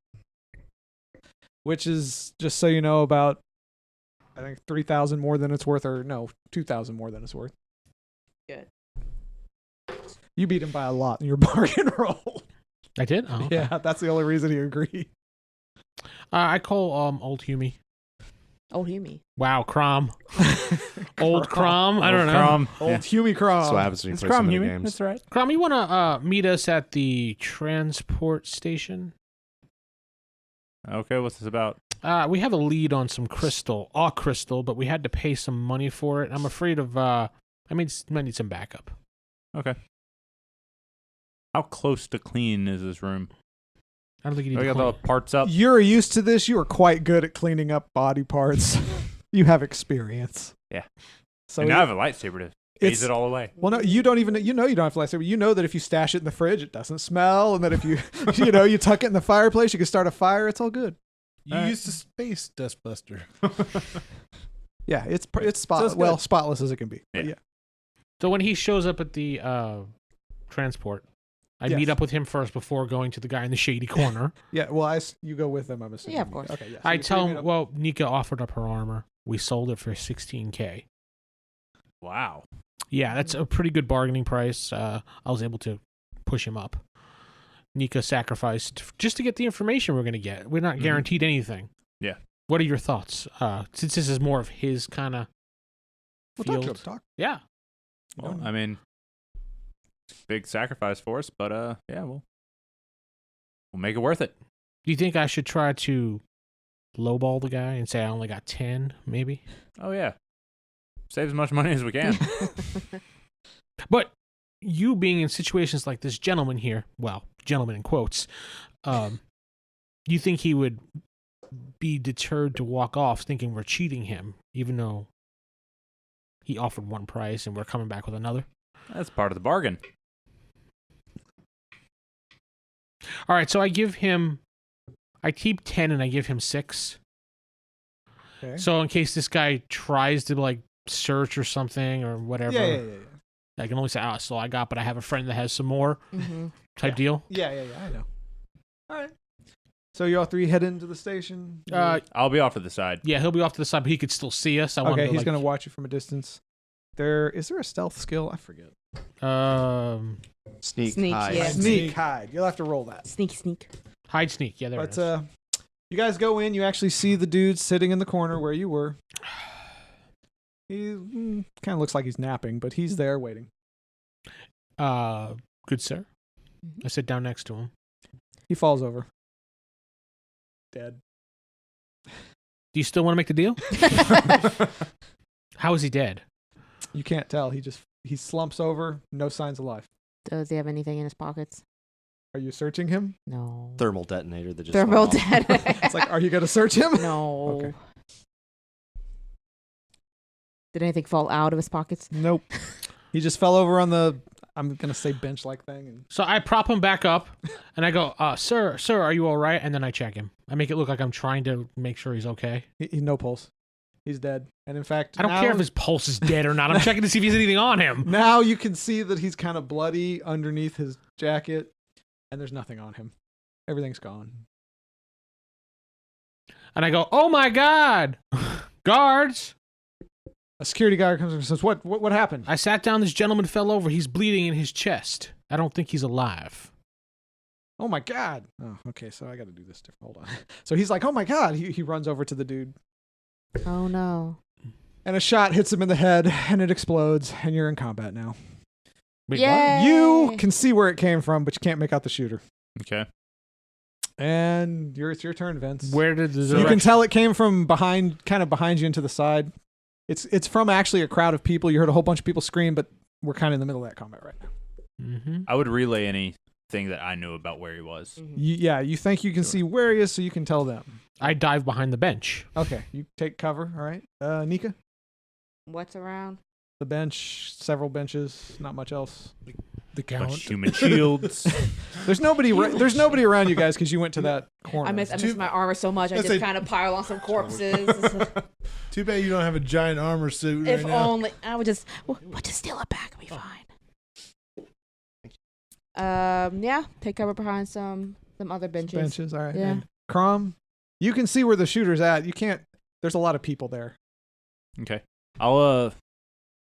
[SPEAKER 2] which is, just so you know, about, I think, 3,000 more than it's worth, or no, 2,000 more than it's worth.
[SPEAKER 7] Good.
[SPEAKER 2] You beat him by a lot in your bargain roll.
[SPEAKER 3] I did? Oh, okay.
[SPEAKER 2] Yeah, that's the only reason he agreed.
[SPEAKER 3] I call old Humey.
[SPEAKER 7] Old Humey.
[SPEAKER 3] Wow, Krom. Old Krom. I don't know.
[SPEAKER 6] Krom.
[SPEAKER 2] Old
[SPEAKER 6] Yeah.
[SPEAKER 2] Humey Krom.
[SPEAKER 4] That's what happens when you
[SPEAKER 6] It's
[SPEAKER 4] play
[SPEAKER 6] Krom
[SPEAKER 4] so many
[SPEAKER 6] Humey.
[SPEAKER 4] games.
[SPEAKER 6] That's right.
[SPEAKER 3] Krom, you want to meet us at the transport station?
[SPEAKER 6] Okay, what's this about?
[SPEAKER 3] We have a lead on some crystal, but we had to pay some money for it. I'm afraid of. I might need some backup.
[SPEAKER 6] Okay. How close to clean is this room?
[SPEAKER 3] I don't think you need
[SPEAKER 6] We
[SPEAKER 3] to
[SPEAKER 6] got the
[SPEAKER 3] clean.
[SPEAKER 6] parts up.
[SPEAKER 2] You're used to this. You are quite good at cleaning up body parts. You have experience.
[SPEAKER 6] Yeah.
[SPEAKER 2] So
[SPEAKER 6] And now I have a lightsaber to phase
[SPEAKER 2] it's-
[SPEAKER 6] it all away.
[SPEAKER 2] well, no, you don't even. You know, you don't have to lightsaber. You know that if you stash it in the fridge, it doesn't smell, and that if you, you tuck it in the fireplace, you can start a fire. It's all good.
[SPEAKER 5] You
[SPEAKER 6] All right.
[SPEAKER 5] used a space dustbuster.
[SPEAKER 2] Yeah, it's
[SPEAKER 6] it's
[SPEAKER 2] spotless.
[SPEAKER 6] good.
[SPEAKER 2] Well, spotless as it can be. But
[SPEAKER 6] Yeah.
[SPEAKER 2] yeah.
[SPEAKER 3] So when he shows up at the transport, I
[SPEAKER 2] Yes.
[SPEAKER 3] meet up with him first before going to the guy in the shady corner.
[SPEAKER 2] Yeah. Well, you go with them. I'm assuming.
[SPEAKER 7] Yeah, of course.
[SPEAKER 2] Okay. Yeah.
[SPEAKER 3] I
[SPEAKER 2] you
[SPEAKER 3] tell
[SPEAKER 2] meet
[SPEAKER 3] him,
[SPEAKER 2] up-
[SPEAKER 3] well, Nika offered up her armor. We sold it for $16K.
[SPEAKER 6] Wow.
[SPEAKER 3] Yeah, that's a pretty good bargaining price. I was able to push him up. Nika sacrificed just to get the information we're going to get. We're not guaranteed anything.
[SPEAKER 6] Yeah.
[SPEAKER 3] What are your thoughts? Since this is more of his kind of
[SPEAKER 2] Well, talk to
[SPEAKER 3] field.
[SPEAKER 2] him. Talk.
[SPEAKER 3] Yeah.
[SPEAKER 6] Well, I mean, big sacrifice for us, but yeah, we'll make it worth it.
[SPEAKER 3] Do you think I should try to lowball the guy and say I only got 10, maybe?
[SPEAKER 6] Oh yeah. Save as much money as we can.
[SPEAKER 3] But you being in situations like this gentleman here, well, gentleman in quotes, you think he would be deterred to walk off thinking we're cheating him, even though he offered one price and we're coming back with another?
[SPEAKER 6] That's part of the bargain.
[SPEAKER 3] All right, so I keep 10 and I give him 6.
[SPEAKER 2] Okay.
[SPEAKER 3] So in case this guy tries to like search or something or whatever,
[SPEAKER 2] Yeah.
[SPEAKER 3] I can only say, so I got, but I have a friend that has some more
[SPEAKER 7] Mm-hmm.
[SPEAKER 3] type deal.
[SPEAKER 2] Yeah. I know. All right. So you all three head into the station.
[SPEAKER 6] I'll be off to the side.
[SPEAKER 3] Yeah, he'll be off to the side, but he could still see us. I wanted
[SPEAKER 2] Okay.
[SPEAKER 3] to,
[SPEAKER 2] He's
[SPEAKER 3] like,
[SPEAKER 2] gonna watch you from a distance. Is there a stealth skill? I forget.
[SPEAKER 4] Sneak,
[SPEAKER 7] Sneak,
[SPEAKER 4] hide.
[SPEAKER 7] yeah.
[SPEAKER 2] Sneak, hide. You'll have to roll that.
[SPEAKER 7] Sneak.
[SPEAKER 3] hide sneak. Yeah, there it
[SPEAKER 2] But
[SPEAKER 3] is.
[SPEAKER 2] you guys go in. You actually see the dude sitting in the corner where you were. He kind of looks like he's napping, but he's there waiting.
[SPEAKER 3] Good sir. I sit down next to him.
[SPEAKER 2] He falls over. Dead.
[SPEAKER 3] Do you still want to make the deal? How is he dead?
[SPEAKER 2] You can't tell. He slumps over. No signs of life.
[SPEAKER 7] Does he have anything in his pockets?
[SPEAKER 2] Are you searching him?
[SPEAKER 7] No.
[SPEAKER 4] Thermal detonator that just
[SPEAKER 7] Thermal
[SPEAKER 4] went off.
[SPEAKER 7] dead.
[SPEAKER 2] It's like, are you gonna search him?
[SPEAKER 7] No.
[SPEAKER 2] Okay.
[SPEAKER 7] Did anything fall out of his pockets?
[SPEAKER 2] Nope. He just fell over on the, I'm gonna say bench-like thing. And
[SPEAKER 3] So I prop him back up, and I go, sir, are you all right? And then I check him. I make it look like I'm trying to make sure he's okay.
[SPEAKER 2] he no pulse. He's dead. And in fact,
[SPEAKER 3] I don't care if his pulse is dead or not. I'm checking to see if he's anything on him.
[SPEAKER 2] Now you can see that he's kind of bloody underneath his jacket, and there's nothing on him. Everything's gone.
[SPEAKER 3] And I go, oh my God, guards.
[SPEAKER 2] A security guard comes and says, What happened?
[SPEAKER 3] I sat down, this gentleman fell over. He's bleeding in his chest. I don't think he's alive.
[SPEAKER 2] Oh my God. Oh, okay, so I got to do this different. Hold on. So he's like, oh my God. He runs over to the dude,
[SPEAKER 7] Oh no.
[SPEAKER 2] and a shot hits him in the head, and it explodes, and you're in combat now.
[SPEAKER 3] Wait,
[SPEAKER 7] Yay!
[SPEAKER 2] You can see where it came from, but you can't make out the shooter.
[SPEAKER 6] Okay.
[SPEAKER 2] And it's your turn, Vince.
[SPEAKER 3] what? Where did the
[SPEAKER 2] You can tell it came from behind, kind of behind you and to the side. It's from actually a crowd of people. You heard a whole bunch of people scream, but we're kind of in the middle of that combat right now.
[SPEAKER 3] Mm-hmm.
[SPEAKER 6] I would relay anything that I knew about where he was.
[SPEAKER 2] You think you can see where he is, so you can tell them.
[SPEAKER 3] I dive behind the bench.
[SPEAKER 2] Okay, you take cover. All right, Nika,
[SPEAKER 7] What's around?
[SPEAKER 2] the bench, several benches, not much else.
[SPEAKER 5] The
[SPEAKER 6] Bunch
[SPEAKER 5] count.
[SPEAKER 6] of human shields.
[SPEAKER 2] There's nobody. There's nobody around you guys because you went to that corner.
[SPEAKER 7] I miss my armor so much. I
[SPEAKER 5] That's
[SPEAKER 7] just
[SPEAKER 5] a-
[SPEAKER 7] kind of pile on some corpses.
[SPEAKER 5] Too bad you don't have a giant armor suit
[SPEAKER 7] If
[SPEAKER 5] right now.
[SPEAKER 7] only I would just steal it back and be fine. Yeah, take cover behind some other benches.
[SPEAKER 2] benches. All right.
[SPEAKER 7] Yeah.
[SPEAKER 2] And Krom, you can see where the shooter's at. You can't. There's a lot of people there.
[SPEAKER 6] Okay. I'll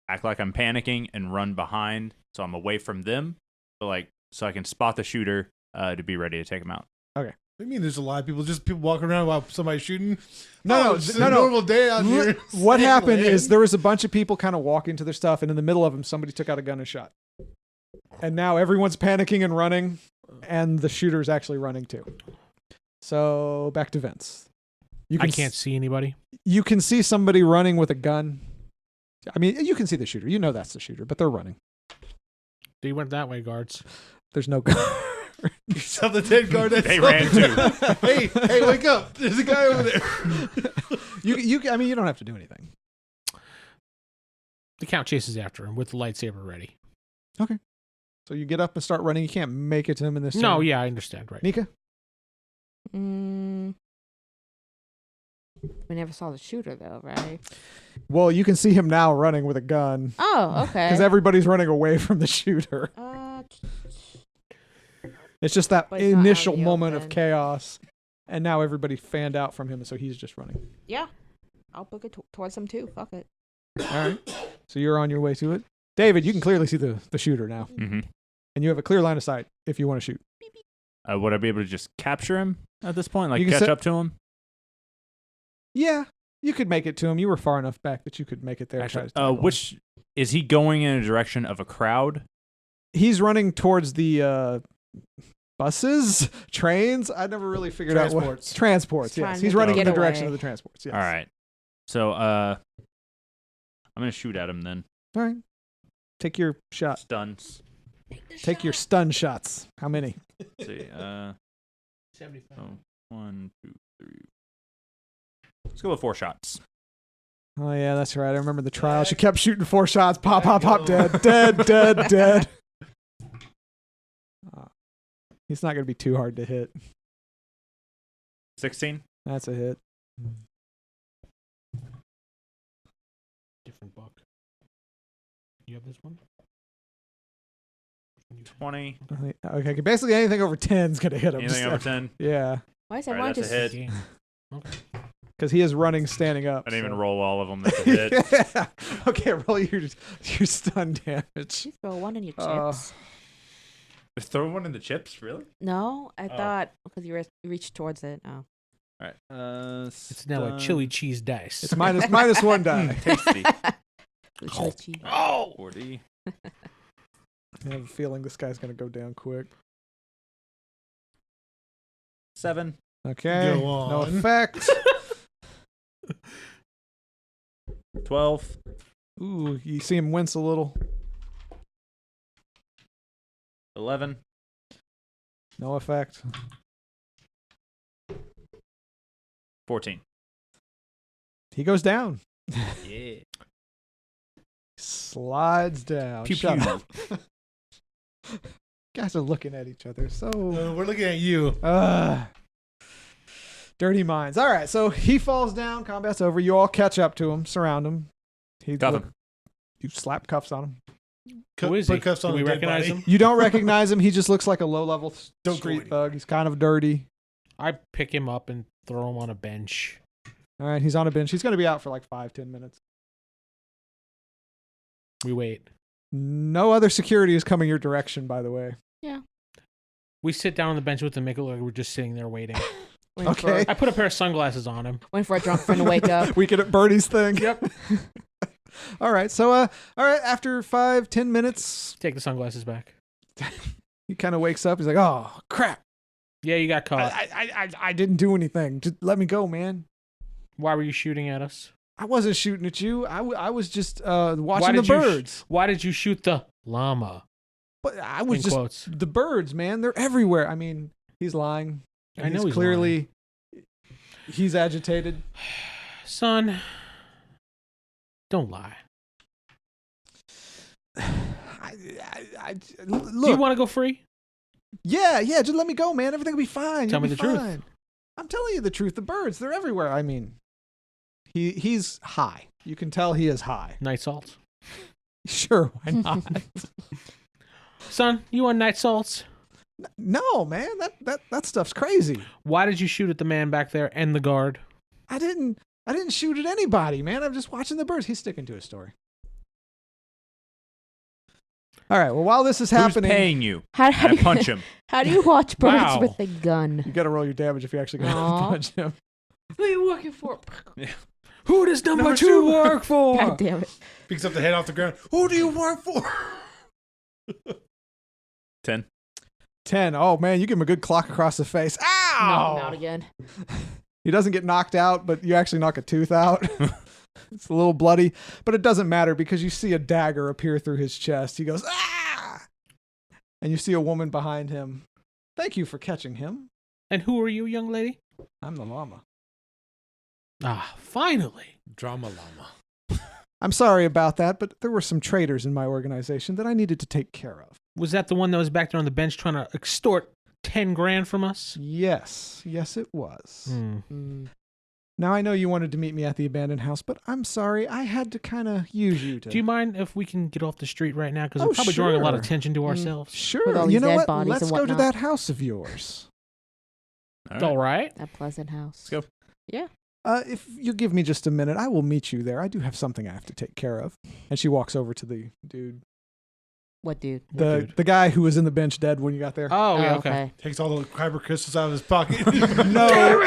[SPEAKER 6] act like I'm panicking and run behind so I'm away from them. So I can spot the shooter to be ready to take him out.
[SPEAKER 5] What do you mean there's a lot of people? Just people walking around while somebody's shooting?
[SPEAKER 2] No,
[SPEAKER 5] it's just
[SPEAKER 2] no,
[SPEAKER 5] a
[SPEAKER 2] no.
[SPEAKER 5] normal day out here.
[SPEAKER 2] What happened
[SPEAKER 5] Single
[SPEAKER 2] is there was a bunch of people kind of walking to their stuff, and in the middle of them, somebody took out a gun and shot. And now everyone's panicking and running, and the shooter's actually running too. So back to Vince. You
[SPEAKER 3] I can't see anybody.
[SPEAKER 2] You can see somebody running with a gun. I mean, you can see the shooter. You know that's the shooter, but they're running.
[SPEAKER 3] They went that way, guards.
[SPEAKER 2] There's no gun.
[SPEAKER 5] You saw the dead guard.
[SPEAKER 6] They ran too.
[SPEAKER 5] Hey, wake up! There's a guy over there.
[SPEAKER 2] I mean, you don't have to do anything.
[SPEAKER 3] The Count chases after him with the lightsaber ready.
[SPEAKER 2] So you get up and start running. You can't make it to him in this.
[SPEAKER 3] No,
[SPEAKER 2] turn.
[SPEAKER 3] yeah, I understand. Right.
[SPEAKER 2] Nika?
[SPEAKER 7] We never saw the shooter though, right?
[SPEAKER 2] Well, you can see him now running with a gun.
[SPEAKER 7] Oh, okay.
[SPEAKER 2] Because everybody's running away from the shooter. It's just that
[SPEAKER 7] But it's not out
[SPEAKER 2] initial
[SPEAKER 7] in the
[SPEAKER 2] moment of
[SPEAKER 7] open.
[SPEAKER 2] chaos. And now everybody fanned out from him, so he's just running.
[SPEAKER 7] Yeah. I'll book it towards him too. Fuck it.
[SPEAKER 2] All right. So you're on your way to it. David, you can clearly see the shooter now.
[SPEAKER 6] Mm-hmm.
[SPEAKER 2] And you have a clear line of sight if you want to shoot.
[SPEAKER 6] Would I be able to just capture him at this point? Like
[SPEAKER 2] You can
[SPEAKER 6] catch
[SPEAKER 2] set-
[SPEAKER 6] up to him?
[SPEAKER 2] Yeah, you could make it to him. You were far enough back that you could make it there. and try
[SPEAKER 6] Actually,
[SPEAKER 2] to tackle him.
[SPEAKER 6] which is he going in a direction of a crowd?
[SPEAKER 2] He's running towards the buses, trains. I never really figured out what transports.
[SPEAKER 7] He's trying
[SPEAKER 2] Yes,
[SPEAKER 7] to
[SPEAKER 2] he's
[SPEAKER 7] make a
[SPEAKER 2] running in the
[SPEAKER 7] getaway.
[SPEAKER 2] direction of the transports. Yes.
[SPEAKER 6] All right. So I'm gonna shoot at him then.
[SPEAKER 2] All right. Take your shot.
[SPEAKER 6] Stuns.
[SPEAKER 2] Take your stun shots. How many?
[SPEAKER 6] Let's see.
[SPEAKER 3] 75.
[SPEAKER 6] 1, 2, 3. Let's go with 4 shots.
[SPEAKER 2] Oh yeah, that's right. I remember the trial. She kept shooting 4 shots. Pop, pop, pop. Dead, dead, dead, dead. He's not gonna be too hard to hit.
[SPEAKER 6] 16.
[SPEAKER 2] That's a hit.
[SPEAKER 3] Different book. You have this one?
[SPEAKER 6] 20.
[SPEAKER 2] Okay, basically anything over 10 is gonna hit him.
[SPEAKER 6] Anything over 10?
[SPEAKER 2] Yeah,
[SPEAKER 7] Why is
[SPEAKER 6] All
[SPEAKER 7] everyone
[SPEAKER 6] right, that's
[SPEAKER 7] just
[SPEAKER 6] a hit.
[SPEAKER 3] Game. Okay.
[SPEAKER 2] because he is running, standing up.
[SPEAKER 6] I didn't even
[SPEAKER 2] so.
[SPEAKER 6] roll all of them. That's a hit.
[SPEAKER 2] Yeah. Okay, roll your stun damage.
[SPEAKER 7] you throw one in your
[SPEAKER 2] Uh,
[SPEAKER 7] chips?
[SPEAKER 6] Throw one in the chips, really?
[SPEAKER 7] No, I
[SPEAKER 6] Oh.
[SPEAKER 7] thought because you reached towards it. Oh.
[SPEAKER 6] All right.
[SPEAKER 3] It's now a chili cheese dice.
[SPEAKER 2] It's minus 1 die.
[SPEAKER 6] Tasty.
[SPEAKER 7] With chili cheese.
[SPEAKER 3] Oh!
[SPEAKER 6] 40.
[SPEAKER 2] I have a feeling this guy's gonna go down quick.
[SPEAKER 6] 7.
[SPEAKER 2] Okay,
[SPEAKER 5] Go
[SPEAKER 2] no
[SPEAKER 5] on.
[SPEAKER 2] effect.
[SPEAKER 6] 12.
[SPEAKER 2] Ooh, you see him wince a little.
[SPEAKER 6] 11.
[SPEAKER 2] No effect.
[SPEAKER 6] 14.
[SPEAKER 2] He goes down.
[SPEAKER 6] Yeah.
[SPEAKER 2] Slides down.
[SPEAKER 3] Pew,
[SPEAKER 2] Shut
[SPEAKER 3] pew.
[SPEAKER 2] up. Guys are looking at each other. So
[SPEAKER 5] We're looking at you.
[SPEAKER 2] dirty minds. All right, so he falls down. Combat's over. You all catch up to him, surround him.
[SPEAKER 6] Cuff him.
[SPEAKER 2] You slap cuffs on him.
[SPEAKER 3] Who is he?
[SPEAKER 5] Put cuffs
[SPEAKER 3] Do
[SPEAKER 5] on
[SPEAKER 3] we
[SPEAKER 5] the dead
[SPEAKER 3] recognize
[SPEAKER 5] body.
[SPEAKER 3] him?
[SPEAKER 2] You don't recognize him. He just looks like a low-level
[SPEAKER 5] Don't go
[SPEAKER 2] street
[SPEAKER 5] anywhere.
[SPEAKER 2] thug. He's kind of dirty.
[SPEAKER 3] I pick him up and throw him on a bench.
[SPEAKER 2] All right, he's on a bench. He's going to be out for like 5-10 minutes.
[SPEAKER 3] We wait.
[SPEAKER 2] No other security is coming your direction, by the way.
[SPEAKER 3] We sit down on the bench with him, make it look like we're just sitting there waiting.
[SPEAKER 7] Waiting
[SPEAKER 2] Okay.
[SPEAKER 3] I put a pair of sunglasses on him.
[SPEAKER 7] Waiting for a drunk friend to wake up.
[SPEAKER 2] Weekend at Bernie's thing.
[SPEAKER 3] Yep.
[SPEAKER 2] All right, so all right, after 5-10 minutes,
[SPEAKER 3] Take the sunglasses back.
[SPEAKER 2] he kind of wakes up. He's like, "Oh crap!
[SPEAKER 3] Yeah, you got caught.
[SPEAKER 2] I didn't do anything. Just let me go, man.
[SPEAKER 3] Why were you shooting at us?
[SPEAKER 2] I wasn't shooting at you. I was just
[SPEAKER 3] Why
[SPEAKER 2] watching the
[SPEAKER 3] did you sh-
[SPEAKER 2] birds.
[SPEAKER 3] Why did you shoot the llama?
[SPEAKER 2] But I was
[SPEAKER 3] In
[SPEAKER 2] just
[SPEAKER 3] quotes.
[SPEAKER 2] the birds, man. They're everywhere. I mean, he's lying.
[SPEAKER 3] I know
[SPEAKER 2] he's
[SPEAKER 3] he's
[SPEAKER 2] clearly he's agitated.
[SPEAKER 3] Son, don't lie.
[SPEAKER 2] Look,
[SPEAKER 3] Do you want to go free?
[SPEAKER 2] yeah, just let me go, man. Everything will be fine.
[SPEAKER 3] Tell
[SPEAKER 2] You'll
[SPEAKER 3] me
[SPEAKER 2] be
[SPEAKER 3] the truth.
[SPEAKER 2] fine. I'm telling you the truth. The birds, they're everywhere. I mean, he's high. You can tell he is high.
[SPEAKER 3] Night salts.
[SPEAKER 2] Sure, why not?
[SPEAKER 3] Son, you want night salts?
[SPEAKER 2] No, man. That stuff's crazy.
[SPEAKER 3] Why did you shoot at the man back there and the guard?
[SPEAKER 2] I didn't shoot at anybody, man. I'm just watching the birds. He's sticking to his story. All right. Well, while this is happening,
[SPEAKER 6] Who's paying you?
[SPEAKER 7] How
[SPEAKER 6] And I
[SPEAKER 7] do you,
[SPEAKER 6] punch him.
[SPEAKER 7] how do you watch birds
[SPEAKER 3] Wow.
[SPEAKER 7] with a gun?
[SPEAKER 2] you got to roll your damage if you're actually going to
[SPEAKER 7] Aw.
[SPEAKER 2] punch him.
[SPEAKER 7] Who are you working for?
[SPEAKER 3] Who does number
[SPEAKER 2] Number
[SPEAKER 3] two
[SPEAKER 2] two.
[SPEAKER 3] work for?
[SPEAKER 7] God damn it.
[SPEAKER 5] Picks up the head off the ground. Who do you work for?
[SPEAKER 6] 10.
[SPEAKER 2] 10. Oh man, you give him a good clock across the face.
[SPEAKER 7] No,
[SPEAKER 2] Ow!
[SPEAKER 7] I'm out again.
[SPEAKER 2] He doesn't get knocked out, but you actually knock a tooth out. It's a little bloody, but it doesn't matter because you see a dagger appear through his chest. He goes, ah! And you see a woman behind him. Thank you for catching him.
[SPEAKER 3] And who are you, young lady?
[SPEAKER 2] I'm the llama.
[SPEAKER 3] Ah, finally.
[SPEAKER 5] Drama llama.
[SPEAKER 2] I'm sorry about that, but there were some traitors in my organization that I needed to take care of.
[SPEAKER 3] Was that the one that was back there on the bench trying to extort 10 grand from us?
[SPEAKER 2] Yes, it was.
[SPEAKER 3] Hmm.
[SPEAKER 2] Now, I know you wanted to meet me at the abandoned house, but I'm sorry. I had to kind of use you to...
[SPEAKER 3] Do you mind if we can get off the street right now? Because
[SPEAKER 2] Oh,
[SPEAKER 3] we're probably drawing a lot of
[SPEAKER 2] sure.
[SPEAKER 3] attention to ourselves.
[SPEAKER 7] With
[SPEAKER 2] Sure.
[SPEAKER 7] all
[SPEAKER 2] You
[SPEAKER 7] these
[SPEAKER 2] know
[SPEAKER 7] dead
[SPEAKER 2] what?
[SPEAKER 7] bodies
[SPEAKER 2] Let's
[SPEAKER 7] and
[SPEAKER 2] go to
[SPEAKER 7] whatnot.
[SPEAKER 2] that house of yours.
[SPEAKER 3] All right.
[SPEAKER 7] That pleasant house.
[SPEAKER 6] Let's go.
[SPEAKER 7] Yeah.
[SPEAKER 2] If you give me just a minute, I will meet you there. I do have something I have to take care of. And she walks over to the dude.
[SPEAKER 7] What dude?
[SPEAKER 2] The guy who was in the bench dead when you got there.
[SPEAKER 3] Oh, yeah, okay.
[SPEAKER 5] Takes all the kyber crystals out of his pocket.
[SPEAKER 2] No.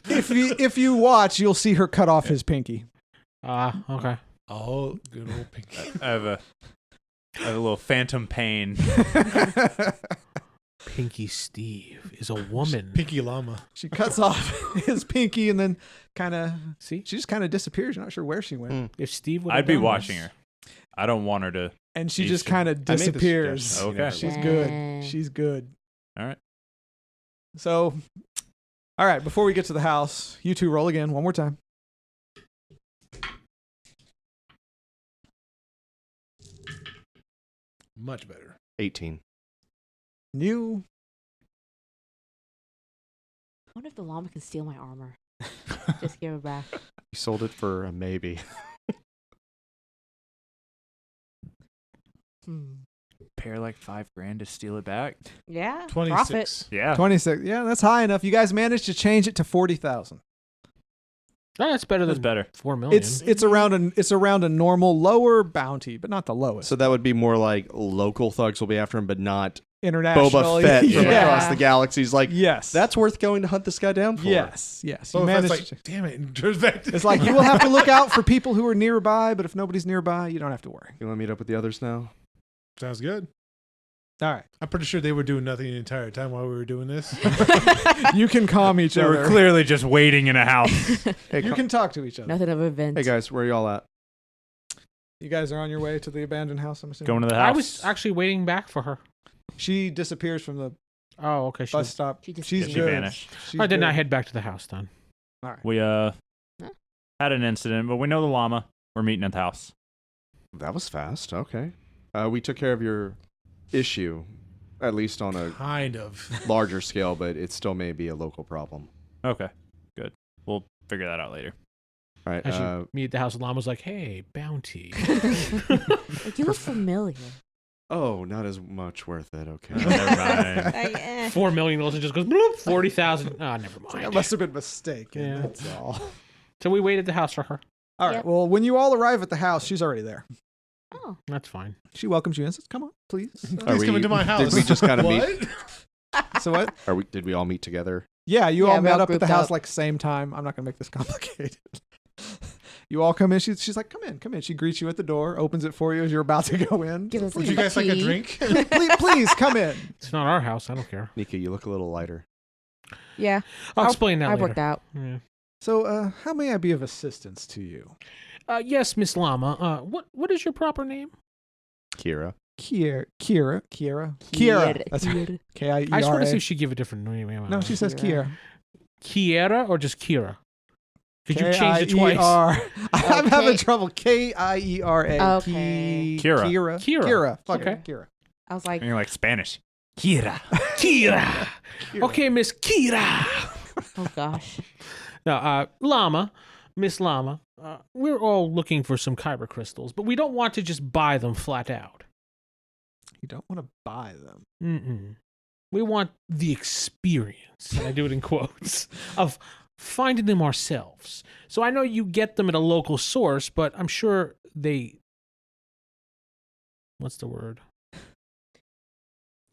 [SPEAKER 2] If you watch, you'll see her cut off his pinky.
[SPEAKER 3] Okay.
[SPEAKER 5] Oh, good old pinky.
[SPEAKER 6] I have a little phantom pain.
[SPEAKER 3] Pinky Steve is a woman.
[SPEAKER 5] Pinky llama.
[SPEAKER 2] She cuts off his pinky and then
[SPEAKER 3] See?
[SPEAKER 2] she just kind of disappears. You're not sure where she went.
[SPEAKER 3] If Steve would
[SPEAKER 6] I'd be watching her. I don't want her to.
[SPEAKER 2] And she
[SPEAKER 6] You
[SPEAKER 2] just
[SPEAKER 6] should-
[SPEAKER 2] kind of
[SPEAKER 4] I made the
[SPEAKER 2] disappears.
[SPEAKER 4] suggestion.
[SPEAKER 6] Okay.
[SPEAKER 2] She's
[SPEAKER 7] Dang.
[SPEAKER 2] good. She's good.
[SPEAKER 6] All right.
[SPEAKER 2] So, all right, before we get to the house, you two roll again one more time.
[SPEAKER 5] Much better.
[SPEAKER 4] 18.
[SPEAKER 2] You
[SPEAKER 7] I wonder if the llama can steal my armor. Just give it back.
[SPEAKER 4] You sold it for a maybe.
[SPEAKER 6] Pair like $5,000 to steal it back.
[SPEAKER 7] Yeah.
[SPEAKER 5] 26.
[SPEAKER 7] Profit.
[SPEAKER 6] Yeah.
[SPEAKER 2] 26. Yeah, that's high enough. You guys managed to change it to 40,000.
[SPEAKER 3] Oh, that's better
[SPEAKER 6] That's
[SPEAKER 3] than
[SPEAKER 6] better.
[SPEAKER 3] 4 million.
[SPEAKER 2] It's around a normal lower bounty, but not the lowest.
[SPEAKER 4] So that would be more like local thugs will be after him, but not
[SPEAKER 2] International.
[SPEAKER 4] Boba Fett from
[SPEAKER 7] Yeah.
[SPEAKER 4] across the galaxies. Like,
[SPEAKER 2] Yes.
[SPEAKER 4] that's worth going to hunt this guy down for.
[SPEAKER 2] Yes. You
[SPEAKER 5] So
[SPEAKER 2] managed
[SPEAKER 5] that's
[SPEAKER 2] to-
[SPEAKER 5] like, damn it. And turns back to
[SPEAKER 2] It's like you will have to look out for people who are nearby, but if nobody's nearby, you don't have to worry.
[SPEAKER 4] You want to meet up with the others now?
[SPEAKER 5] Sounds good.
[SPEAKER 2] All right.
[SPEAKER 5] I'm pretty sure they were doing nothing the entire time while we were doing this.
[SPEAKER 2] You can calm each
[SPEAKER 6] They
[SPEAKER 2] other.
[SPEAKER 6] were clearly just waiting in a house.
[SPEAKER 4] Hey,
[SPEAKER 2] You can talk to each other.
[SPEAKER 7] Nothing of event.
[SPEAKER 4] hey guys, where y'all at?
[SPEAKER 2] You guys are on your way to the abandoned house, I'm assuming.
[SPEAKER 6] Going to the house.
[SPEAKER 3] I was actually waiting back for her.
[SPEAKER 2] She disappears from the
[SPEAKER 3] Oh, okay.
[SPEAKER 2] bus stop.
[SPEAKER 7] She just
[SPEAKER 2] She's
[SPEAKER 6] she
[SPEAKER 2] good.
[SPEAKER 6] vanished.
[SPEAKER 2] She's
[SPEAKER 3] I did not
[SPEAKER 2] good.
[SPEAKER 3] head back to the house then.
[SPEAKER 2] All right.
[SPEAKER 6] We had an incident, but we know the llama. We're meeting at the house.
[SPEAKER 4] That was fast. Okay. We took care of your issue, at least on a
[SPEAKER 5] Kind of.
[SPEAKER 4] larger scale, but it still may be a local problem.
[SPEAKER 6] Okay. Good. We'll figure that out later.
[SPEAKER 4] All right.
[SPEAKER 3] As you meet at the house, the llama was like, "Hey, bounty."
[SPEAKER 7] Like, you look familiar.
[SPEAKER 4] Oh, not as much worth it. Okay.
[SPEAKER 6] Never mind.
[SPEAKER 7] Like, eh.
[SPEAKER 3] 4 million also just goes bloop, 40,000. Ah, never
[SPEAKER 2] It
[SPEAKER 3] mind.
[SPEAKER 2] must have been mistaken.
[SPEAKER 3] Yeah.
[SPEAKER 2] That's all.
[SPEAKER 3] So we wait at the house for her.
[SPEAKER 2] All right.
[SPEAKER 7] Yep.
[SPEAKER 2] Well, when you all arrive at the house, she's already there.
[SPEAKER 7] Oh.
[SPEAKER 3] That's fine.
[SPEAKER 2] She welcomes you and says, "Come on, please."
[SPEAKER 5] Please come into my house.
[SPEAKER 4] Did we just kind of meet?
[SPEAKER 5] What?
[SPEAKER 2] So what?
[SPEAKER 4] Did we all meet together?
[SPEAKER 2] Yeah, you
[SPEAKER 7] Yeah,
[SPEAKER 2] all
[SPEAKER 7] we
[SPEAKER 2] met
[SPEAKER 7] all
[SPEAKER 2] up at the
[SPEAKER 7] grouped
[SPEAKER 2] house
[SPEAKER 7] up.
[SPEAKER 2] like same time. I'm not gonna make this complicated. You all come in. She's like, "Come in." She greets you at the door, opens it for you as you're about to go in.
[SPEAKER 7] Give us
[SPEAKER 5] Would you guys like a
[SPEAKER 7] key.
[SPEAKER 5] drink?
[SPEAKER 2] please come in.
[SPEAKER 3] It's not our house. I don't care.
[SPEAKER 4] Nika, you look a little lighter.
[SPEAKER 7] Yeah.
[SPEAKER 3] I'll explain that
[SPEAKER 7] I
[SPEAKER 3] later.
[SPEAKER 7] worked out.
[SPEAKER 3] Yeah.
[SPEAKER 2] So, how may I be of assistance to you?
[SPEAKER 3] Yes, Miss Llama. What is your proper name?
[SPEAKER 4] Kira.
[SPEAKER 2] Kira. That's
[SPEAKER 7] Kiera.
[SPEAKER 2] Kiera.
[SPEAKER 3] I just want to see if she give a different name.
[SPEAKER 2] No, she says Kiera.
[SPEAKER 3] Kiera or just Kira? Did you change it twice?
[SPEAKER 2] I'm
[SPEAKER 7] Okay.
[SPEAKER 2] having trouble. Kiera.
[SPEAKER 7] Okay.
[SPEAKER 6] Kira.
[SPEAKER 2] Kira. Fuck
[SPEAKER 3] Okay.
[SPEAKER 2] it, Kira.
[SPEAKER 7] I was like,
[SPEAKER 6] And you're like Spanish. Kira.
[SPEAKER 3] Kira. Okay, Miss Kira.
[SPEAKER 7] oh gosh.
[SPEAKER 3] Now, Llama, Miss Llama, we're all looking for some kyber crystals, but we don't want to just buy them flat out.
[SPEAKER 2] You don't want to buy them.
[SPEAKER 3] Mm-mm. We want the experience, and I do it in quotes, of finding them ourselves. So I know you get them at a local source, but I'm sure they... What's the word?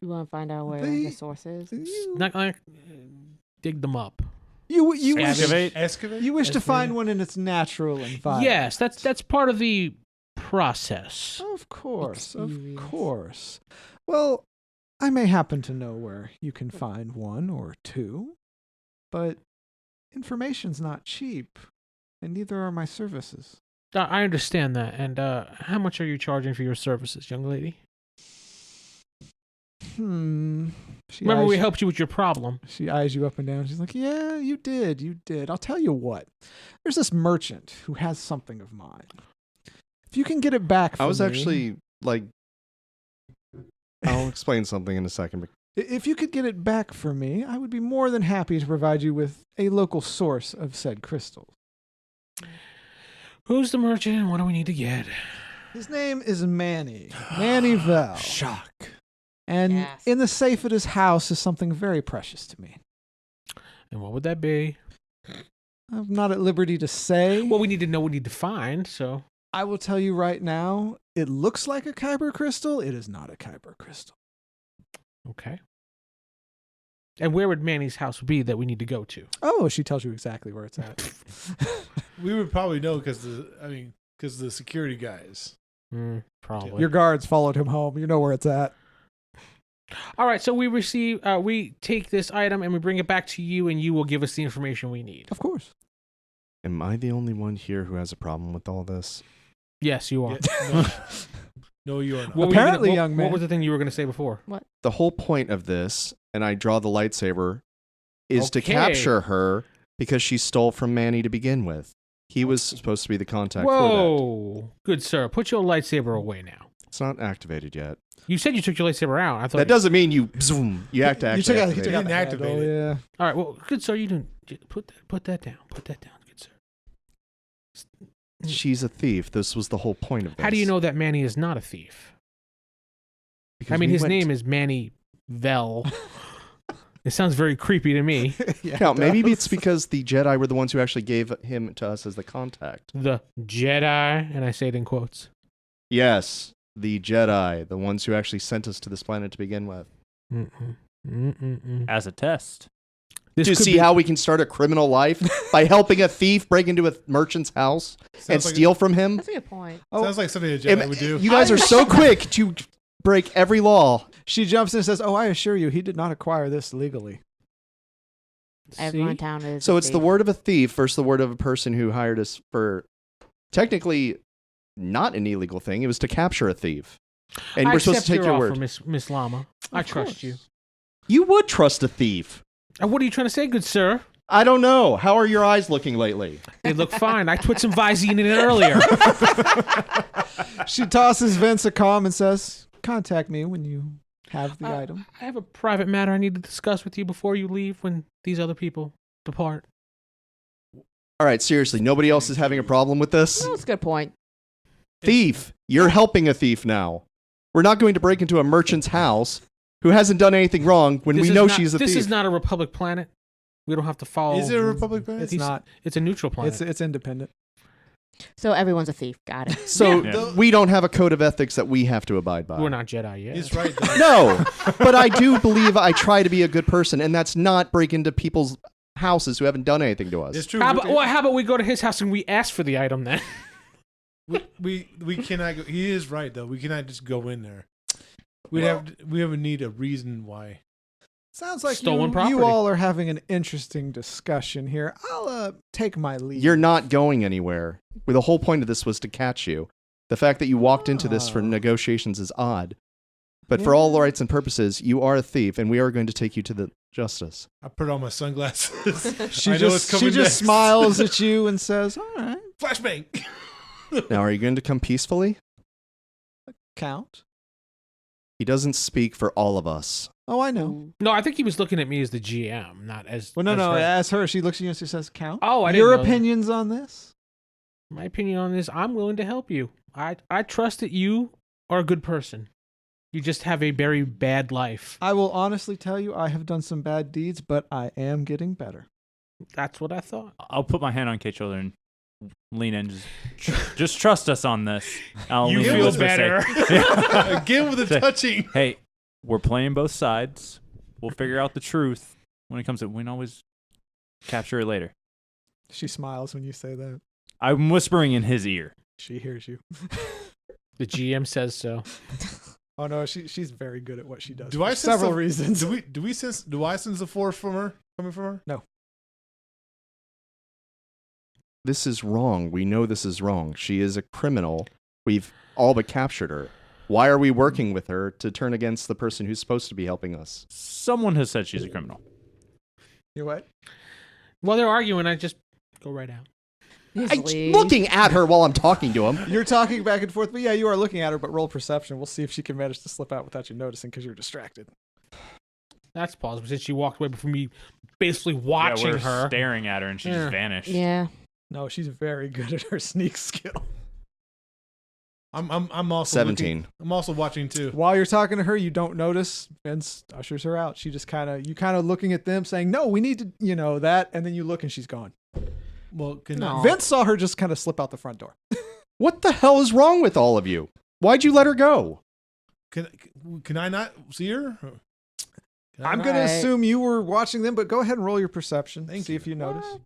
[SPEAKER 7] You want to find out where
[SPEAKER 2] They-
[SPEAKER 7] the source is?
[SPEAKER 3] Not like dig them up.
[SPEAKER 2] You wish,
[SPEAKER 5] Excavate?
[SPEAKER 2] you wish to
[SPEAKER 3] Excavate.
[SPEAKER 2] find one in its natural environment.
[SPEAKER 3] Yes, that's part of the process.
[SPEAKER 2] Of course,
[SPEAKER 7] Experience.
[SPEAKER 2] of course. Well, I may happen to know where you can find one or two, but information's not cheap, and neither are my services.
[SPEAKER 3] I understand that. And how much are you charging for your services, young lady? Remember, we helped you with your problem.
[SPEAKER 2] She eyes you up and down. She's like, yeah, you did. I'll tell you what. There's this merchant who has something of mine. If you can get it back for me...
[SPEAKER 4] I was actually, like... I'll explain something in a second.
[SPEAKER 2] If you could get it back for me, I would be more than happy to provide you with a local source of said crystals.
[SPEAKER 3] Who's the merchant and what do we need to get?
[SPEAKER 2] His name is Manny. Manny Vel.
[SPEAKER 4] Shock.
[SPEAKER 2] And
[SPEAKER 7] Yes.
[SPEAKER 2] in the safe at his house is something very precious to me.
[SPEAKER 3] And what would that be?
[SPEAKER 2] I'm not at liberty to say.
[SPEAKER 3] Well, we need to know what we need to find, so...
[SPEAKER 2] I will tell you right now, it looks like a kyber crystal. It is not a kyber crystal.
[SPEAKER 3] Okay. And where would Manny's house be that we need to go to?
[SPEAKER 2] Oh, she tells you exactly where it's at.
[SPEAKER 5] We would probably know because the security guys.
[SPEAKER 3] Probably.
[SPEAKER 2] Your guards followed him home. You know where it's at.
[SPEAKER 3] All right, so we take this item and we bring it back to you, and you will give us the information we need.
[SPEAKER 2] Of course.
[SPEAKER 4] Am I the only one here who has a problem with all this?
[SPEAKER 3] Yes, you are.
[SPEAKER 5] No, you are not.
[SPEAKER 3] What were you
[SPEAKER 2] Apparently,
[SPEAKER 3] gonna-
[SPEAKER 2] young man.
[SPEAKER 3] What was the thing you were going to say before?
[SPEAKER 4] The whole point of this, and I draw the lightsaber, is to
[SPEAKER 3] Okay.
[SPEAKER 4] capture her because she stole from Manny to begin with. He was supposed to be the contact for that.
[SPEAKER 3] Whoa. Good sir, put your lightsaber away now.
[SPEAKER 4] It's not activated yet.
[SPEAKER 3] You said you took your lightsaber out. I thought
[SPEAKER 4] That doesn't mean you zoom. You have to
[SPEAKER 2] You
[SPEAKER 4] actually
[SPEAKER 2] took out,
[SPEAKER 4] activate
[SPEAKER 2] he took
[SPEAKER 4] it.
[SPEAKER 2] out the
[SPEAKER 5] Didn't
[SPEAKER 2] handle,
[SPEAKER 5] activate it.
[SPEAKER 2] yeah.
[SPEAKER 3] All right, well, good sir, you didn't put that down. Put that down, good sir.
[SPEAKER 4] She's a thief. This was the whole point of this.
[SPEAKER 3] How do you know that Manny is not a thief?
[SPEAKER 4] Because
[SPEAKER 3] I mean,
[SPEAKER 4] we
[SPEAKER 3] his
[SPEAKER 4] went-
[SPEAKER 3] name is Manny Vel. It sounds very creepy to me.
[SPEAKER 2] Yeah,
[SPEAKER 4] Now,
[SPEAKER 2] it
[SPEAKER 4] maybe
[SPEAKER 2] does.
[SPEAKER 4] it's because the Jedi were the ones who actually gave him to us as the contact.
[SPEAKER 3] The Jedi, and I say it in quotes.
[SPEAKER 4] Yes, the Jedi, the ones who actually sent us to this planet to begin with.
[SPEAKER 6] As a test.
[SPEAKER 3] This
[SPEAKER 4] To
[SPEAKER 3] could
[SPEAKER 4] see
[SPEAKER 3] be-
[SPEAKER 4] how we can start a criminal life by helping a thief break into a merchant's house and
[SPEAKER 5] Sounds like
[SPEAKER 4] steal from him.
[SPEAKER 7] That's a good point.
[SPEAKER 5] Sounds like something a Jedi would do.
[SPEAKER 4] You guys are so quick to break every law.
[SPEAKER 2] She jumps in and says, oh, I assure you, he did not acquire this legally.
[SPEAKER 7] Everyone
[SPEAKER 3] See?
[SPEAKER 7] in town is.
[SPEAKER 4] So
[SPEAKER 7] a
[SPEAKER 4] it's the
[SPEAKER 7] thief.
[SPEAKER 4] word of a thief versus the word of a person who hired us for technically not an illegal thing. It was to capture a thief. And
[SPEAKER 3] I
[SPEAKER 4] we're supposed to
[SPEAKER 3] accept
[SPEAKER 4] take
[SPEAKER 3] your
[SPEAKER 4] your
[SPEAKER 3] offer,
[SPEAKER 4] word.
[SPEAKER 3] Miss Lama. I
[SPEAKER 2] Of
[SPEAKER 3] trust
[SPEAKER 2] course.
[SPEAKER 3] you.
[SPEAKER 4] You would trust a thief.
[SPEAKER 3] What are you trying to say, good sir?
[SPEAKER 4] I don't know. How are your eyes looking lately?
[SPEAKER 3] They look fine. I put some Visine in it earlier.
[SPEAKER 2] She tosses Vince a comm and says, contact me when you have the item.
[SPEAKER 3] I have a private matter I need to discuss with you before you leave when these other people depart.
[SPEAKER 4] All right, seriously, nobody else is having a problem with this?
[SPEAKER 7] Oh, that's a good point.
[SPEAKER 4] Thief. You're helping a thief now. We're not going to break into a merchant's house who hasn't done anything wrong when we
[SPEAKER 3] This is
[SPEAKER 4] know
[SPEAKER 3] not-
[SPEAKER 4] she's a
[SPEAKER 3] This
[SPEAKER 4] thief.
[SPEAKER 3] is not a republic planet. We don't have to follow.
[SPEAKER 5] Is it a Republic planet?
[SPEAKER 2] It's not.
[SPEAKER 3] It's a neutral planet.
[SPEAKER 2] It's independent.
[SPEAKER 7] So everyone's a thief. Got it.
[SPEAKER 4] So
[SPEAKER 6] Yeah.
[SPEAKER 4] we don't have a code of ethics that we have to abide by.
[SPEAKER 3] We're not Jedi yet.
[SPEAKER 5] He's right. Though.
[SPEAKER 4] No, but I do believe I try to be a good person, and that's not break into people's houses who haven't done anything to us.
[SPEAKER 5] It's true.
[SPEAKER 3] How about we go to his house and we ask for the item then?
[SPEAKER 5] We cannot go. He is right though. We cannot just go in there. We have need a reason why.
[SPEAKER 2] Sounds like
[SPEAKER 3] Stolen
[SPEAKER 2] you
[SPEAKER 3] property.
[SPEAKER 2] all are having an interesting discussion here. I'll take my leave.
[SPEAKER 4] You're not going anywhere. Well, the whole point of this was to catch you. The fact that you walked into this for
[SPEAKER 2] Oh.
[SPEAKER 4] negotiations is odd. But for
[SPEAKER 2] Yeah.
[SPEAKER 4] all rights and purposes, you are a thief, and we are going to take you to the justice.
[SPEAKER 5] I put on my sunglasses.
[SPEAKER 2] She
[SPEAKER 5] I know what's
[SPEAKER 2] just
[SPEAKER 5] coming next.
[SPEAKER 2] smiles at you and says, all right,
[SPEAKER 5] Flashbang.
[SPEAKER 4] Now, are you going to come peacefully?
[SPEAKER 2] count.
[SPEAKER 4] He doesn't speak for all of us.
[SPEAKER 2] Oh, I know.
[SPEAKER 3] No, I think he was looking at me as the GM, not as.
[SPEAKER 2] Well, no,
[SPEAKER 3] as
[SPEAKER 2] no.
[SPEAKER 3] her.
[SPEAKER 2] As her, she looks at you and she says, count.
[SPEAKER 3] Oh, I didn't
[SPEAKER 2] Your
[SPEAKER 3] know that.
[SPEAKER 2] opinions on this?
[SPEAKER 3] My opinion on this: I'm willing to help you. I trust that you are a good person. You just have a very bad life.
[SPEAKER 2] I will honestly tell you, I have done some bad deeds, but I am getting better.
[SPEAKER 3] That's what I thought.
[SPEAKER 6] I'll put my hand on Kate's shoulder and lean in. Just trust us on this. I'll
[SPEAKER 3] You
[SPEAKER 6] lean in
[SPEAKER 3] feel
[SPEAKER 6] and whisper,
[SPEAKER 3] better.
[SPEAKER 6] say,
[SPEAKER 5] Again with the
[SPEAKER 6] Say-
[SPEAKER 5] touching.
[SPEAKER 6] hey, we're playing both sides. We'll figure out the truth when it comes to. We can always capture it later.
[SPEAKER 2] She smiles when you say that.
[SPEAKER 6] I'm whispering in his ear.
[SPEAKER 2] She hears you.
[SPEAKER 3] The GM says so.
[SPEAKER 2] Oh no, she's very good at what she does.
[SPEAKER 5] Do
[SPEAKER 2] for
[SPEAKER 5] I sense
[SPEAKER 2] several
[SPEAKER 5] the-
[SPEAKER 2] reasons?
[SPEAKER 5] Do I sense the force from her coming from her?
[SPEAKER 2] No.
[SPEAKER 4] this is wrong. We know this is wrong. She is a criminal. We've all but captured her. Why are we working with her to turn against the person who's supposed to be helping us?
[SPEAKER 6] Someone has said she's a criminal.
[SPEAKER 2] You what?
[SPEAKER 3] While they're arguing, I just go right out.
[SPEAKER 7] Just
[SPEAKER 4] I'm
[SPEAKER 7] leave.
[SPEAKER 4] looking at her while I'm talking to him.
[SPEAKER 2] You're talking back and forth, but yeah, you are looking at her, but roll perception. We'll see if she can manage to slip out without you noticing because you're distracted.
[SPEAKER 3] That's possible since she walked away from me basically watching
[SPEAKER 6] we're
[SPEAKER 3] her.
[SPEAKER 6] staring at her, and she
[SPEAKER 3] Yeah.
[SPEAKER 6] just vanished.
[SPEAKER 7] Yeah.
[SPEAKER 2] No, she's very good at her sneak skill.
[SPEAKER 5] I'm also
[SPEAKER 4] 17.
[SPEAKER 5] looking- I'm also watching too.
[SPEAKER 2] While you're talking to her, you don't notice. Vince ushers her out. She just kind of looking at them saying, no, we need to, that. And then you look and she's gone.
[SPEAKER 5] Well,
[SPEAKER 7] No.
[SPEAKER 2] Vince saw her just kind of slip out the front door.
[SPEAKER 4] What the hell is wrong with all of you? Why'd you let her go?
[SPEAKER 5] can I not see her? Can I
[SPEAKER 2] I'm
[SPEAKER 5] not?
[SPEAKER 2] going to
[SPEAKER 7] Right.
[SPEAKER 2] assume you were watching them, but go ahead and roll your perception.
[SPEAKER 5] Thank
[SPEAKER 2] see
[SPEAKER 5] you.
[SPEAKER 2] if you notice.
[SPEAKER 7] What?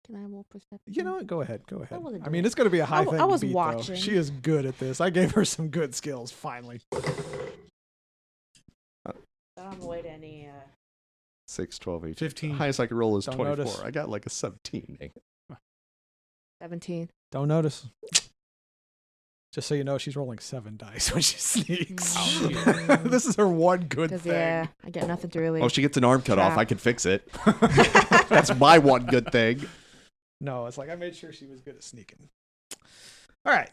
[SPEAKER 7] Can I roll perception?
[SPEAKER 2] You know what? Go ahead.
[SPEAKER 7] I wasn't
[SPEAKER 2] I
[SPEAKER 7] doing
[SPEAKER 2] mean,
[SPEAKER 7] it.
[SPEAKER 2] it's going to be a high
[SPEAKER 7] I
[SPEAKER 2] thing
[SPEAKER 7] was
[SPEAKER 2] to beat,
[SPEAKER 7] watching.
[SPEAKER 2] though. She is good at this. I gave her some good skills, finally.
[SPEAKER 7] I don't avoid any.
[SPEAKER 4] 6, 12, 18.
[SPEAKER 5] 15.
[SPEAKER 4] The highest I could roll is
[SPEAKER 2] Don't
[SPEAKER 4] 24.
[SPEAKER 2] notice.
[SPEAKER 4] I got like a 17.
[SPEAKER 7] 17.
[SPEAKER 2] Don't notice. Just so you know, she's rolling 7 dice when she sneaks. This is her one good
[SPEAKER 7] Because
[SPEAKER 2] thing.
[SPEAKER 7] yeah, I get nothing to really.
[SPEAKER 4] Oh, she gets an arm cut off.
[SPEAKER 7] Crap.
[SPEAKER 4] I can fix it. That's my one good thing.
[SPEAKER 2] No, it's like I made sure she was good at sneaking. All right.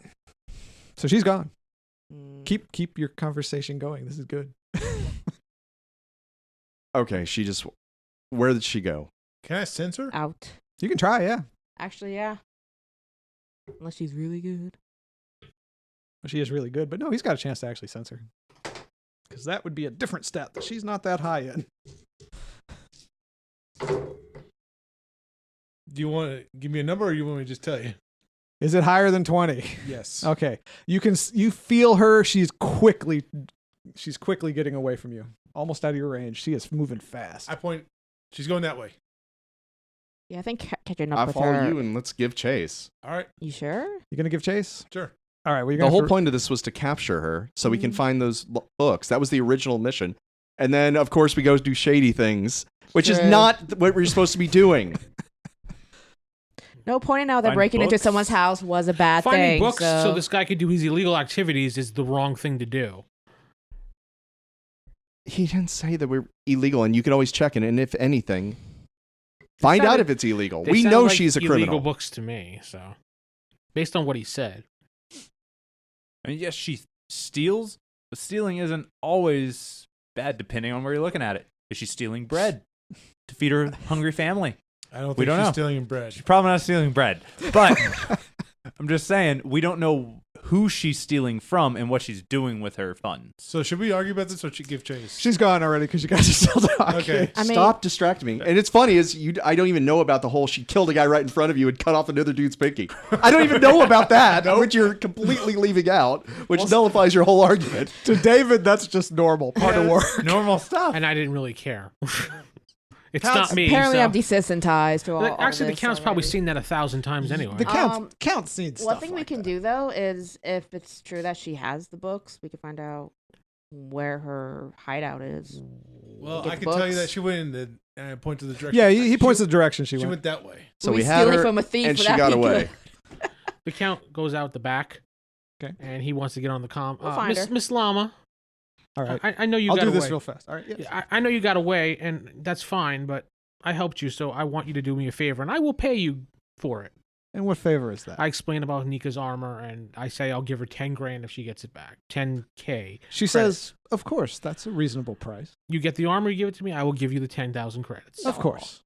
[SPEAKER 2] So she's gone.
[SPEAKER 7] Mm.
[SPEAKER 2] Keep your conversation going. This is good.
[SPEAKER 4] Okay, she just... Where did she go?
[SPEAKER 5] Can I sense her?
[SPEAKER 7] Out.
[SPEAKER 2] You can try, yeah.
[SPEAKER 7] Actually, yeah. Unless she's really good.
[SPEAKER 2] She is really good, but no, he's got a chance to actually censor. Because that would be a different stat that she's not that high in.
[SPEAKER 5] Do you want to give me a number, or you want me to just tell you?
[SPEAKER 2] Is it higher than 20?
[SPEAKER 5] Yes.
[SPEAKER 2] Okay. You feel her. She's quickly getting away from you. Almost out of your range. She is moving fast.
[SPEAKER 5] I point. She's going that way.
[SPEAKER 7] Yeah, I think catching up
[SPEAKER 4] I
[SPEAKER 7] with
[SPEAKER 4] follow
[SPEAKER 7] her.
[SPEAKER 4] you and let's give chase.
[SPEAKER 5] All right.
[SPEAKER 7] You sure?
[SPEAKER 2] You gonna give chase?
[SPEAKER 5] Sure.
[SPEAKER 2] All right. Well, you're
[SPEAKER 4] The
[SPEAKER 2] gonna
[SPEAKER 4] whole
[SPEAKER 2] have to-
[SPEAKER 4] point of this was to capture her so we can
[SPEAKER 7] Mhm.
[SPEAKER 4] find those books. That was the original mission. And then, of course, we go do shady things, which is
[SPEAKER 7] True.
[SPEAKER 4] not what we're supposed to be doing.
[SPEAKER 7] No, pointing out that
[SPEAKER 6] Find
[SPEAKER 7] breaking into
[SPEAKER 6] books?
[SPEAKER 7] someone's house was a bad
[SPEAKER 3] Finding
[SPEAKER 7] thing.
[SPEAKER 3] books so
[SPEAKER 7] so
[SPEAKER 3] this guy could do his illegal activities is the wrong thing to do.
[SPEAKER 4] He didn't say that we're illegal, and you can always check it. And if anything, find out
[SPEAKER 3] sounded-
[SPEAKER 4] if it's illegal.
[SPEAKER 3] They
[SPEAKER 4] We
[SPEAKER 3] sound
[SPEAKER 4] know
[SPEAKER 3] like
[SPEAKER 4] she's a
[SPEAKER 3] illegal
[SPEAKER 4] criminal.
[SPEAKER 3] books to me, so based on what he said.
[SPEAKER 6] I mean, yes, she steals, but stealing isn't always bad depending on where you're looking at it. Is she stealing bread to feed her hungry family?
[SPEAKER 5] I don't
[SPEAKER 6] We
[SPEAKER 5] think
[SPEAKER 6] don't
[SPEAKER 5] she's
[SPEAKER 6] know.
[SPEAKER 5] stealing bread.
[SPEAKER 6] She's probably not stealing bread, but I'm just saying we don't know who she's stealing from and what she's doing with her funds.
[SPEAKER 5] So should we argue about this, or should give chase?
[SPEAKER 2] She's gone already because you guys are still talking.
[SPEAKER 5] Okay.
[SPEAKER 7] I mean,
[SPEAKER 4] Stop distracting me. And it's funny is I don't even know about the whole she killed a guy right in front of you and cut off another dude's pinky. I don't even know about that, which you're completely leaving out, which nullifies your whole argument.
[SPEAKER 2] To David, that's just normal. Part of work.
[SPEAKER 6] Normal stuff.
[SPEAKER 3] And I didn't really care. It's
[SPEAKER 2] Counts-
[SPEAKER 3] not me.
[SPEAKER 7] apparently
[SPEAKER 3] so.
[SPEAKER 7] I'm desensitized to all.
[SPEAKER 3] Actually, the
[SPEAKER 7] this
[SPEAKER 3] count's probably
[SPEAKER 7] already.
[SPEAKER 3] seen that 1,000 times anyway.
[SPEAKER 2] The count's seen stuff
[SPEAKER 7] One thing we
[SPEAKER 2] like
[SPEAKER 7] can
[SPEAKER 2] that.
[SPEAKER 7] do though is if it's true that she has the books, we can find out where her hideout is.
[SPEAKER 5] Well,
[SPEAKER 7] Get
[SPEAKER 5] I
[SPEAKER 7] the
[SPEAKER 5] can tell you
[SPEAKER 7] books.
[SPEAKER 5] that she went in the. And I point to the direction.
[SPEAKER 2] Yeah, he points the direction she
[SPEAKER 5] She
[SPEAKER 2] went.
[SPEAKER 5] went that way.
[SPEAKER 4] So
[SPEAKER 7] We
[SPEAKER 4] we had
[SPEAKER 7] stealing
[SPEAKER 4] her,
[SPEAKER 7] from a thief
[SPEAKER 4] and she
[SPEAKER 7] without
[SPEAKER 4] got
[SPEAKER 7] being
[SPEAKER 4] away.
[SPEAKER 7] good.
[SPEAKER 3] The count goes out the back.
[SPEAKER 2] Okay.
[SPEAKER 3] And he wants to get on the comm.
[SPEAKER 7] We'll find her.
[SPEAKER 3] Miss Llama,
[SPEAKER 2] All right.
[SPEAKER 3] I know you
[SPEAKER 2] I'll
[SPEAKER 3] got
[SPEAKER 2] do
[SPEAKER 3] away.
[SPEAKER 2] this real fast. All right. Yes.
[SPEAKER 3] Yeah, I know you got away, and that's fine, but I helped you, so I want you to do me a favor, and I will pay you for it.
[SPEAKER 2] And what favor is that?
[SPEAKER 3] I explain about Nika's armor, and I say I'll give her 10 grand if she gets it back. 10K.
[SPEAKER 2] She says, "Of course, that's a reasonable price.
[SPEAKER 3] You get the armor, you give it to me, I will give you the 10,000 credits.
[SPEAKER 2] Of course,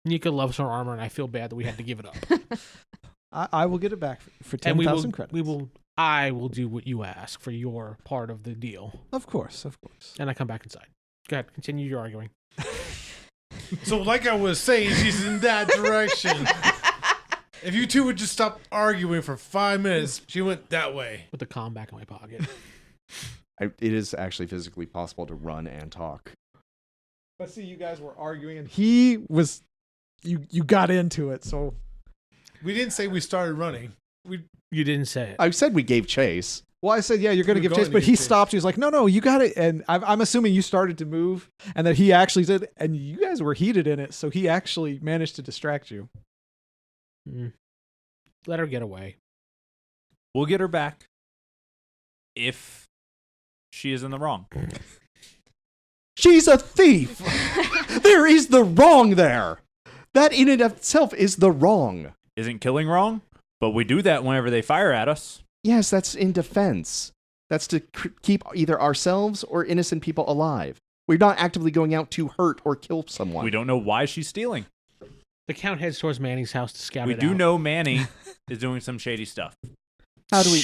[SPEAKER 3] Nika loves her armor, and I feel bad that we had to give it up.
[SPEAKER 2] I will get it back for
[SPEAKER 3] And
[SPEAKER 2] 10,000 credits.
[SPEAKER 3] I will do what you ask for your part of the deal.
[SPEAKER 2] Of course.
[SPEAKER 3] And I come back inside. Go ahead, continue your arguing.
[SPEAKER 5] So, like I was saying, she's in that direction. If you two would just stop arguing for 5 minutes, she went that way.
[SPEAKER 3] With the comm back in my pocket.
[SPEAKER 4] It is actually physically possible to run and talk.
[SPEAKER 2] But see, you guys were arguing, and he was. You got into it, so
[SPEAKER 5] We didn't say we started running.
[SPEAKER 3] You didn't say it.
[SPEAKER 4] I said we gave chase.
[SPEAKER 2] Well, I said, yeah, you're going to
[SPEAKER 5] You're
[SPEAKER 2] give
[SPEAKER 5] going
[SPEAKER 2] chase,
[SPEAKER 5] to
[SPEAKER 2] but
[SPEAKER 5] give
[SPEAKER 2] he
[SPEAKER 5] chase.
[SPEAKER 2] stopped you. He's like, no, you got it. And I'm assuming you started to move and that he actually did. And you guys were heated in it. So he actually managed to distract you.
[SPEAKER 3] Mm. let her get away.
[SPEAKER 6] We'll get her back if she is in the wrong.
[SPEAKER 4] She's a thief. There is the wrong there. That in and of itself is the wrong.
[SPEAKER 6] Isn't killing wrong? But we do that whenever they fire at us.
[SPEAKER 4] Yes, that's in defense. That's to keep either ourselves or innocent people alive. We're not actively going out to hurt or kill someone.
[SPEAKER 6] We don't know why she's stealing.
[SPEAKER 3] The Count heads towards Manny's house to scout
[SPEAKER 6] We
[SPEAKER 3] it
[SPEAKER 6] do
[SPEAKER 3] out.
[SPEAKER 6] know Manny is doing some shady stuff.
[SPEAKER 4] How do we...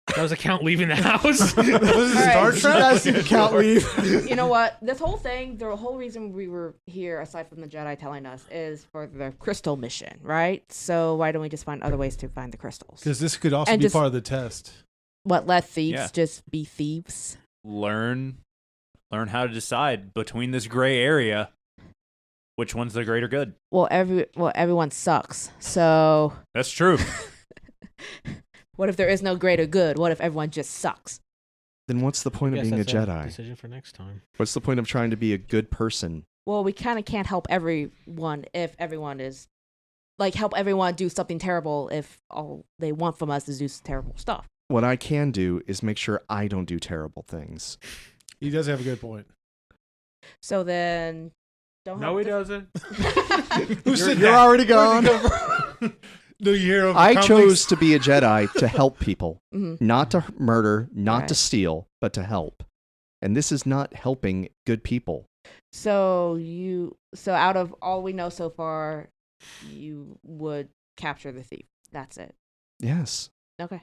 [SPEAKER 3] That was the Count leaving the house.
[SPEAKER 5] Was it Star
[SPEAKER 7] Alright.
[SPEAKER 5] Trek?
[SPEAKER 2] Guys, you can't leave.
[SPEAKER 7] You know what? This whole thing, the whole reason we were here, aside from the Jedi telling us, is for the crystal mission, right? So why don't we just find other ways to find the crystals?
[SPEAKER 5] Because this could also
[SPEAKER 7] And
[SPEAKER 5] be
[SPEAKER 7] just-
[SPEAKER 5] part of the test.
[SPEAKER 7] What, let thieves
[SPEAKER 6] Yeah.
[SPEAKER 7] just be thieves?
[SPEAKER 6] Learn how to decide between this gray area which one's the greater good.
[SPEAKER 7] Well, everyone sucks. So
[SPEAKER 6] That's true.
[SPEAKER 7] what if there is no greater good? What if everyone just sucks?
[SPEAKER 4] Then what's the point of
[SPEAKER 3] Guess
[SPEAKER 4] being a
[SPEAKER 3] that's
[SPEAKER 4] Jedi?
[SPEAKER 3] Decision for next time.
[SPEAKER 4] What's the point of trying to be a good person?
[SPEAKER 7] Well, we kind of can't help everyone if everyone is help everyone do something terrible if all they want from us is do terrible stuff.
[SPEAKER 4] What I can do is make sure I don't do terrible things.
[SPEAKER 5] He does have a good point.
[SPEAKER 7] So then, don't.
[SPEAKER 3] No,
[SPEAKER 7] help
[SPEAKER 3] he
[SPEAKER 7] this-
[SPEAKER 3] doesn't.
[SPEAKER 5] Who said
[SPEAKER 2] You're
[SPEAKER 5] that?
[SPEAKER 2] already gone.
[SPEAKER 5] Do you hear of
[SPEAKER 4] I
[SPEAKER 5] comics?
[SPEAKER 4] chose to be a Jedi to help people,
[SPEAKER 7] Mhm.
[SPEAKER 4] not to murder, not to
[SPEAKER 7] Right.
[SPEAKER 4] steal, but to help. And this is not helping good people.
[SPEAKER 7] So out of all we know so far, you would capture the thief. That's it.
[SPEAKER 4] Yes.
[SPEAKER 7] Okay.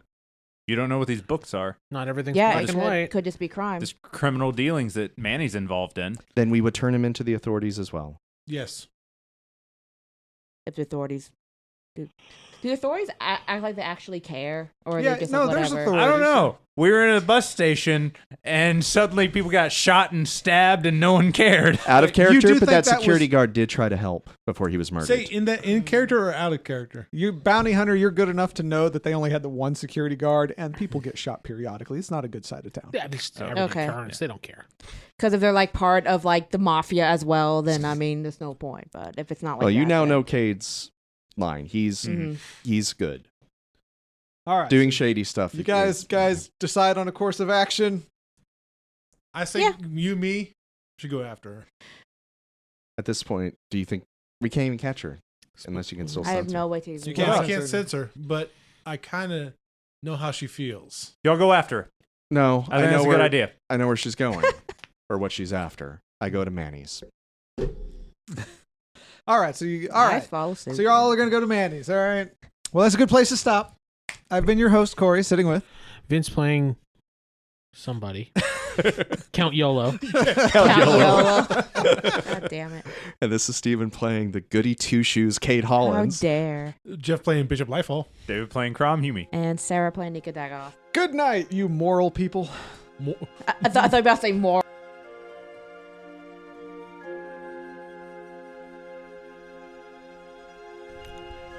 [SPEAKER 6] You don't know what these books are.
[SPEAKER 3] Not everything's
[SPEAKER 7] Yeah,
[SPEAKER 3] black
[SPEAKER 7] it
[SPEAKER 3] and white.
[SPEAKER 7] could just be crime.
[SPEAKER 6] This criminal dealings that Manny's involved in.
[SPEAKER 4] Then we would turn him into the authorities as well.
[SPEAKER 5] Yes.
[SPEAKER 7] If the authorities do the authorities act like they actually care, or are
[SPEAKER 2] Yeah,
[SPEAKER 7] they just
[SPEAKER 2] no,
[SPEAKER 7] like,
[SPEAKER 2] there's
[SPEAKER 7] whatever?
[SPEAKER 2] authority.
[SPEAKER 6] I don't know. We were in a bus station and suddenly people got shot and stabbed and no one cared.
[SPEAKER 4] Out of
[SPEAKER 2] You
[SPEAKER 4] character,
[SPEAKER 2] do
[SPEAKER 4] but
[SPEAKER 2] think
[SPEAKER 4] that
[SPEAKER 2] that
[SPEAKER 4] security
[SPEAKER 2] was-
[SPEAKER 4] guard did try to help before he was murdered.
[SPEAKER 5] Say in character or out of character?
[SPEAKER 2] You bounty hunter, you're good enough to know that they only had the one security guard, and people get shot periodically. It's not a good side of town.
[SPEAKER 3] Yeah, just every
[SPEAKER 7] Okay.
[SPEAKER 3] occurrence. They don't care.
[SPEAKER 7] Because if they're part of the mafia as well, then I mean, there's no point. But if it's not like
[SPEAKER 4] well, you
[SPEAKER 7] that,
[SPEAKER 4] now
[SPEAKER 7] then-
[SPEAKER 4] know Cade's line. He's
[SPEAKER 7] Mhm.
[SPEAKER 4] he's good.
[SPEAKER 2] All right,
[SPEAKER 4] Doing shady stuff.
[SPEAKER 2] you guys decide on a course of action.
[SPEAKER 5] I say
[SPEAKER 7] Yeah.
[SPEAKER 5] you, me, should go after her.
[SPEAKER 4] At this point, do you think we can't even catch her unless you can still
[SPEAKER 7] I have
[SPEAKER 4] sense
[SPEAKER 7] no
[SPEAKER 4] her?
[SPEAKER 7] way to.
[SPEAKER 2] You
[SPEAKER 7] even
[SPEAKER 2] can't
[SPEAKER 5] Well, I
[SPEAKER 2] censor
[SPEAKER 5] can't
[SPEAKER 2] her.
[SPEAKER 5] censor, but I kind of know how she feels.
[SPEAKER 6] Y'all go after her.
[SPEAKER 4] No,
[SPEAKER 6] I think that's a good idea.
[SPEAKER 4] I know where she's going or what she's after. I go to Manny's.
[SPEAKER 2] All right, so all right,
[SPEAKER 7] follow suit.
[SPEAKER 2] so you're all going to go to Manny's. All right. Well, that's a good place to stop. I've been your host, Corey, sitting with
[SPEAKER 3] Vince playing somebody. Count YOLO.
[SPEAKER 7] Count Yolo. God damn it!
[SPEAKER 4] And this is Steven playing the goody two-shoes Cade
[SPEAKER 7] How
[SPEAKER 4] Hollins.
[SPEAKER 7] dare!
[SPEAKER 5] Jeff playing Bishop Lifehall.
[SPEAKER 6] David playing Krom, Humey.
[SPEAKER 7] And Sarah playing Nika Daggoth.
[SPEAKER 2] Good night, you moral people.
[SPEAKER 7] I thought you were about to say more.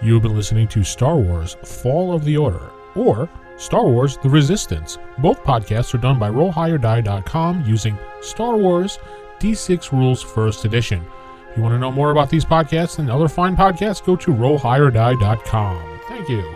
[SPEAKER 8] You've been listening to Star Wars Fall of the Order or Star Wars The Resistance. Both podcasts are done by RollHigherDie.com using Star Wars D6 Rules First Edition. If you want to know more about these podcasts and other fine podcasts, go to RollHigherDie.com. Thank you.